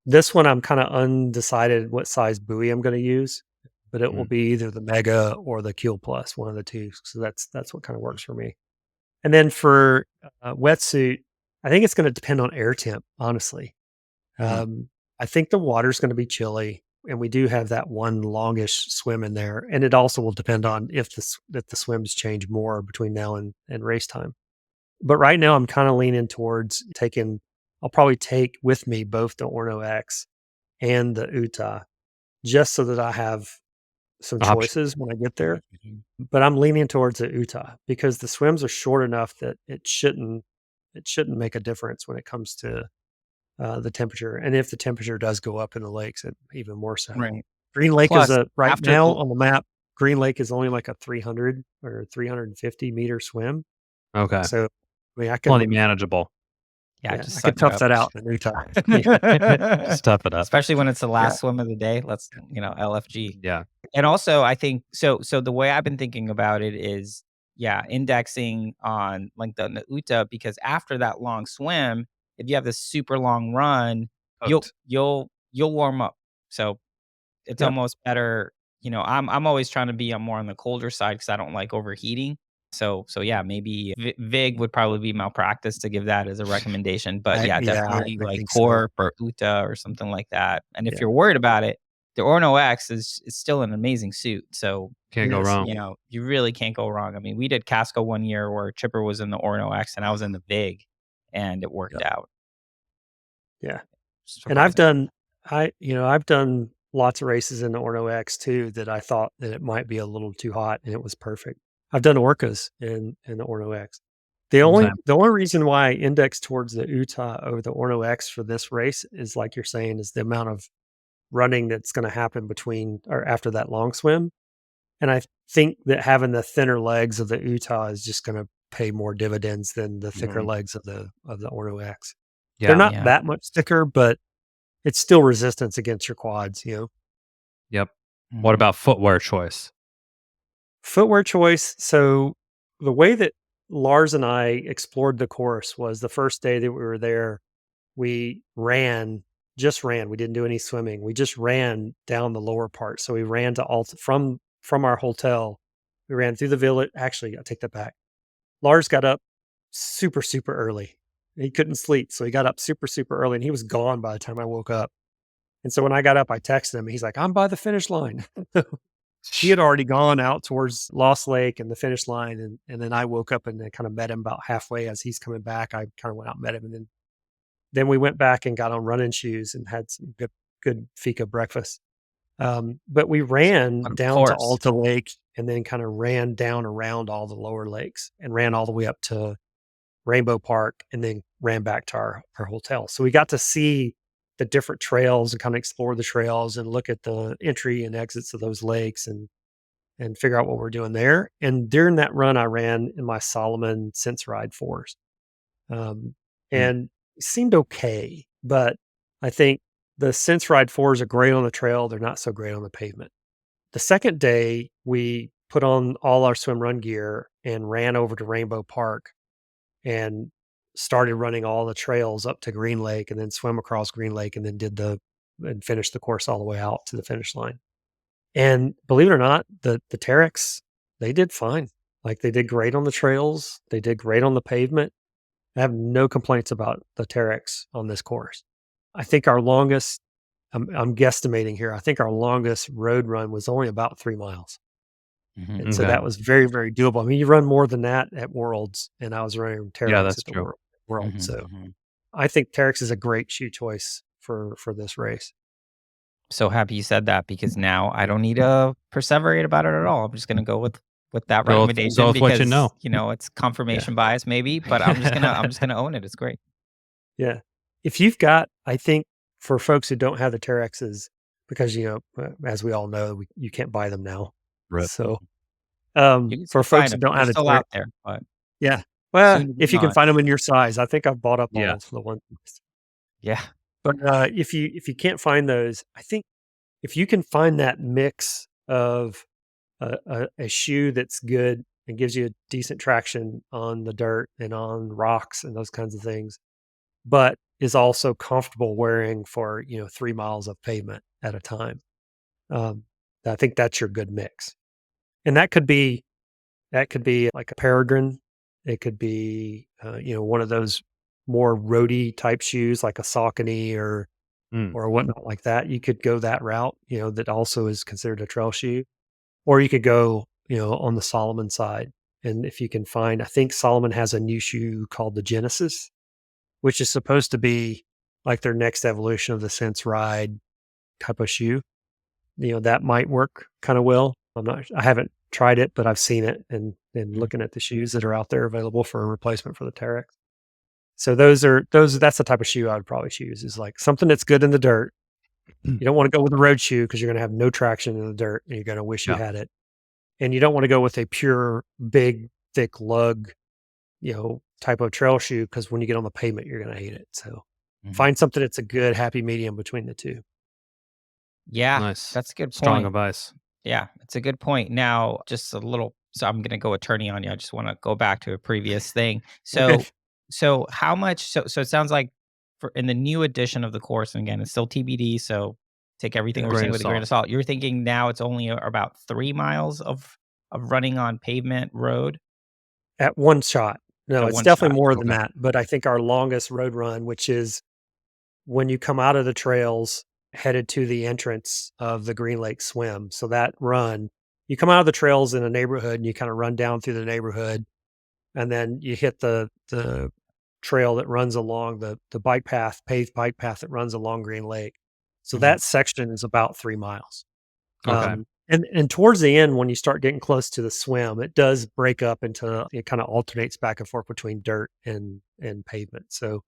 This one, I'm kind of undecided what size buoy I'm going to use, but it will be either the Mega or the Kill Plus, one of the two. So that's what kind of works for me. And then for wetsuit, I think it's going to depend on air temp, honestly. I think the water's going to be chilly, and we do have that one longish swim in there. And it also will depend on if the swims change more between now and race time. But right now, I'm kind of leaning towards I'll probably take with me both the Orno X and the Uta, just so that I have some Option. choices when I get there, but I'm leaning towards the Utah because the swims are short enough that it shouldn't make a difference when it comes to the temperature. And if the temperature does go up in the lakes, even more so. Right. Green Lake is Plus, right after now the- on the map. Green Lake is only like a 300 or 350 meter swim. Okay. So I mean, I Plenty can manageable. Yeah, just I suck could it tough up. that out in Utah. Just tough it up. Especially when it's the last swim of the day. Let's, LFG. Yeah. And also, I think so the way I've been thinking about it is, indexing on like the Uta, because after that long swim, if you have this super long run, Hooked. you'll warm up. So it's Yep. almost better. I'm always trying to be more on the colder side because I don't like overheating. So yeah, maybe Vig would probably be malpractice to give that as a recommendation. But definitely I like think so. Corp or Uta or something like that. And if Yeah. you're worried about it, the Orno X is still an amazing suit. So Can't go Yes. wrong. you really can't go wrong. I mean, we did Casco one year where Chipper was in the Orno X and I was in the Vig, and it worked out. Yeah. And Surprising. I've done lots of races in the Orno X too that I thought that it might be a little too hot, and it was perfect. I've done orcas in the Orno X. The only reason why I index towards the Utah over the Orno X for this race is, like you're saying, is the amount of running that's going to happen between or after that long swim. And I think that having the thinner legs of the Utah is just going to pay more dividends than the thicker legs of the Orno X. Yeah. They're not that much thicker, but it's still resistance against your quads, Yep. What about footwear choice? Footwear choice. So the way that Lars and I explored the course was the first day that we were there, we just ran. We didn't do any swimming. We just ran down the lower part. So we ran to from our hotel. We ran through the village. Actually, I take that back. Lars got up super, super early. He couldn't sleep. So he got up super, super early and he was gone by the time I woke up. And so when I got up, I texted him. He's like, I'm by the finish line. He had already gone out towards Lost Lake and the finish line. And then I woke up and then kind of met him about halfway as he's coming back. I kind of went out and met him. And then we went back and got on running shoes and had some good fika breakfast. But we ran down to Alta Lake and then kind of ran down around all the lower lakes and ran all the way up to Rainbow Park and then ran back to our hotel. So we got to see the different trails and kind of explore the trails and look at the entry and exits of those lakes and figure out what we're doing there. And during that run, I ran in my Solomon Sense Ride 4s. And it seemed okay, but I think the Sense Ride 4s are great on the trail. They're not so great on the pavement. The second day, we put on all our swim run gear and ran over to Rainbow Park and started running all the trails up to Green Lake and then swim across Green Lake and then finished the course all the way out to the finish line. And believe it or not, the Terex, they did fine. Like they did great on the trails. They did great on the pavement. I have no complaints about the Terex on this course. I think our longest, I'm guesstimating here, I think our longest road run was only about 3 miles. And so that was very, very doable. I mean, you run more than that at Worlds, and I was running Terex at the World. So I think Terex is a great shoe choice for this race. So happy you said that because now I don't need to perseverate about it at all. I'm just going to go with that recommendation go with because what you know. It's confirmation bias maybe, but I'm just gonna own it. It's great. Yeah, if you've got, I think for folks who don't have the Terexes, because as we all know, you can't buy them now. Right. So for folks who don't have the still out there, but yeah, well, if you can find them in your size, I think I've bought up all of the ones. Yeah. But if you can't find those, I think if you can find that mix of a shoe that's good and gives you a decent traction on the dirt and on rocks and those kinds of things, but is also comfortable wearing for 3 miles of pavement at a time, I think that's your good mix. And that could be like a Peregrine. It could be one of those more roady type shoes like a Saucony or whatnot like that. You could go that route, that also is considered a trail shoe. Or you could go, on the Solomon side. And if you can find, I think Solomon has a new shoe called the Genesis, which is supposed to be like their next evolution of the Sense Ride type of shoe. that might work kind of well. I haven't tried it, but I've seen it and looking at the shoes that are out there available for a replacement for the Terex. So that's the type of shoe I would probably choose, is like something that's good in the dirt. You don't want to go with a road shoe because you're going to have no traction in the dirt and you're going to wish you had it. And you don't want to go with a pure, big, thick lug, type of trail shoe, because when you get on the pavement, you're going to hate it. So find something that's a good, happy medium between the two. Yeah, Nice. that's a good point. Strong advice. Yeah, it's a good point. Now, just a little, so I'm going to go attorney on you. I just want to go back to a previous thing. So, Okay. so how much, so it sounds like in the new edition of the course, and again, it's still TBD, so take everything we're saying with a grain of salt. You're thinking now it's only about 3 miles of running on pavement road? At one shot. No, At it's one definitely shot. more than that. But I think our longest road run, which is when you come out of the trails headed to the entrance of the Green Lake Swim. So that run, you come out of the trails in a neighborhood and you kind of run down through the neighborhood, and then you hit the trail that runs along the bike path, paved bike path that runs along Green Lake. So that section is about 3 miles. Okay. And towards the end, when you start getting close to the swim, it does break up into, it kind of alternates back and forth between dirt and pavement. So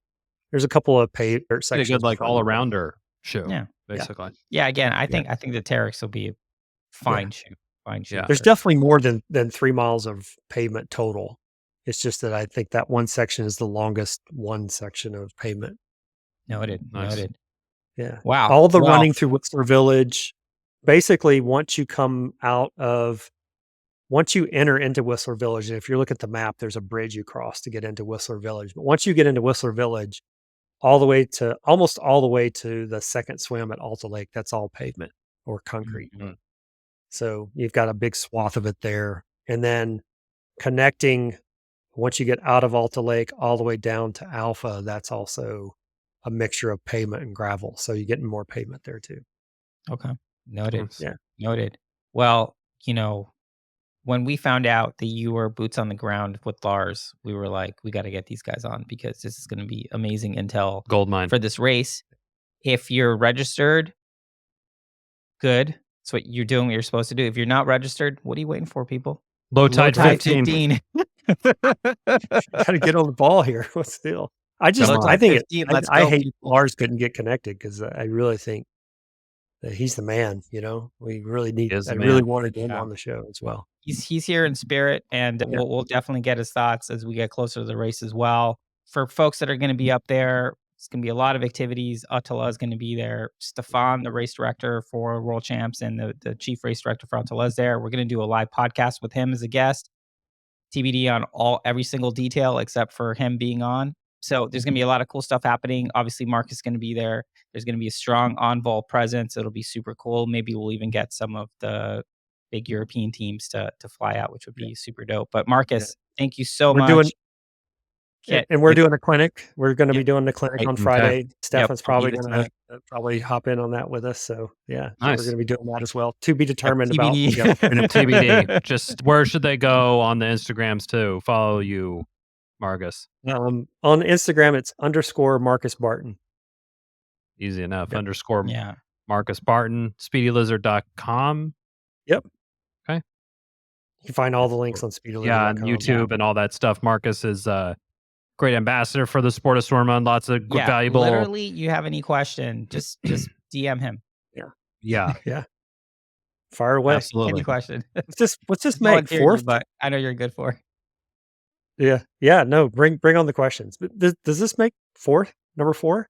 there's a couple of paved dirt It's a sections. good like all arounder shoe. Yeah. Basically. Yeah, again, I think the Terex will be a fine shoe. Fine shoe. Yeah. There's definitely more than 3 miles of pavement total. It's just that I think that one section is the longest one section of pavement. Noted. Nice. Noted. Yeah. Wow. All the running through Whistler Village, basically once you enter into Whistler Village, and if you look at the map, there's a bridge you cross to get into Whistler Village. But once you get into Whistler Village, almost all the way to the second swim at Alta Lake, that's all pavement or concrete. Mm-hmm. So you've got a big swath of it there. And then connecting, once you get out of Alta Lake all the way down to Alpha, that's also a mixture of pavement and gravel. So you're getting more pavement there too. Okay. Noted. Nice. Yeah. Noted. Well, when we found out that you were boots on the ground with Lars, we were like, we got to get these guys on because this is going to be amazing intel Goldmine. for this race. If you're registered, good. That's what you're doing, what you're supposed to do. If you're not registered, what are you waiting for, people? Low tide 15. Got to get on the ball here. What's the deal? I think I hate Lars couldn't get connected because I really think that he's the man. We really need. I really wanted him on the show as well. He's here in spirit, and we'll definitely get his thoughts as we get closer to the race as well. For folks that are going to be up there, it's going to be a lot of activities. Attila is going to be there. Stefan, the race director for World Champs, and the chief race director for Attila is there. We're going to do a live podcast with him as a guest. TBD on every single detail except for him being on. So there's going to be a lot of cool stuff happening. Obviously, Mark is going to be there. There's going to be a strong on-vol presence. It'll be super cool. Maybe we'll even get some of the big European teams to fly out, which would be super dope. But Marcus, thank you so much. We're doing a clinic. We're going to be doing the clinic on Friday. Stefan's probably going to hop in on that with us. So yeah, nice. We're going to be doing that as well. To be determined about TBD. Just where should they go on the Instagrams to follow you, Marcus? On Instagram, it's _Marcus Barton. Easy enough. _ Marcus Barton. SpeedyLizard.com. Yep. Okay. You can find all the links on SpeedyLizard.com. Yeah, on YouTube and all that stuff. Marcus is great ambassador for the sport of SwimRun. Lots of valuable. Literally, you have any question, just DM him. Yeah. Fire away. Absolutely. Any question. What's this make? Fourth? But I know you're good for. Yeah. No, bring on the questions. But does this make fourth? Number 4?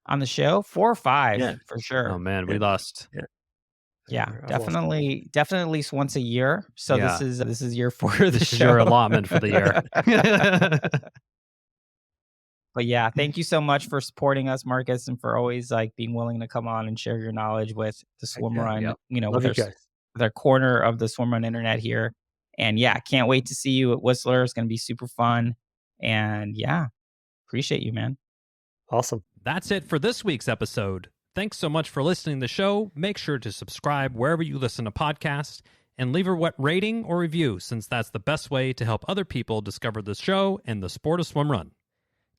On the show? 4 or 5 for sure. Oh man, we lost. Yeah, definitely at least once a year. So this is year 4 of the this show. Is your allotment for the year. But yeah, thank you so much for supporting us, Marcus, and for always being willing to come on and share your knowledge with the SwimRun, with our corner of the SwimRun internet here. And yeah, can't wait to see you at Whistler. It's going to be super fun. And yeah, appreciate you, man. Awesome. That's it for this week's episode. Thanks so much for listening to the show. Make sure to subscribe wherever you listen to podcasts and leave a rating or review, since that's the best way to help other people discover the show and the sport of SwimRun.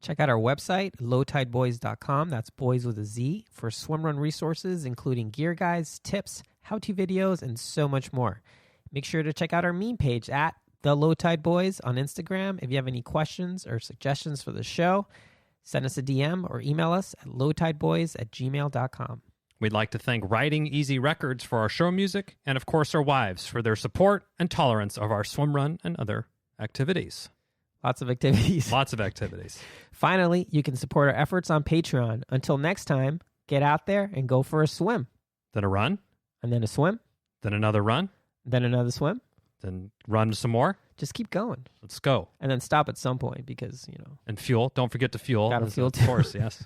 Check out our website, lowtideboys.com. That's boys with a Z, for SwimRun resources, including gear guides, tips, how-to videos, and so much more. Make sure to check out our meme page at The Low Tide Boys on Instagram. If you have any questions or suggestions for the show, send us a DM or email us at lowtideboys@gmail.com. We'd like to thank Riding Easy Records for our show music, and of course our wives for their support and tolerance of our swim run and other activities. Lots of activities. Lots of activities. Finally, you can support our efforts on Patreon. Until next time, get out there and go for a swim. Then a run. And then a swim. Then another run. Then another swim. Then run some more. Just keep going. Let's go. And then stop at some point because, And fuel. Don't forget to fuel. Gotta fuel Of too. course, yes.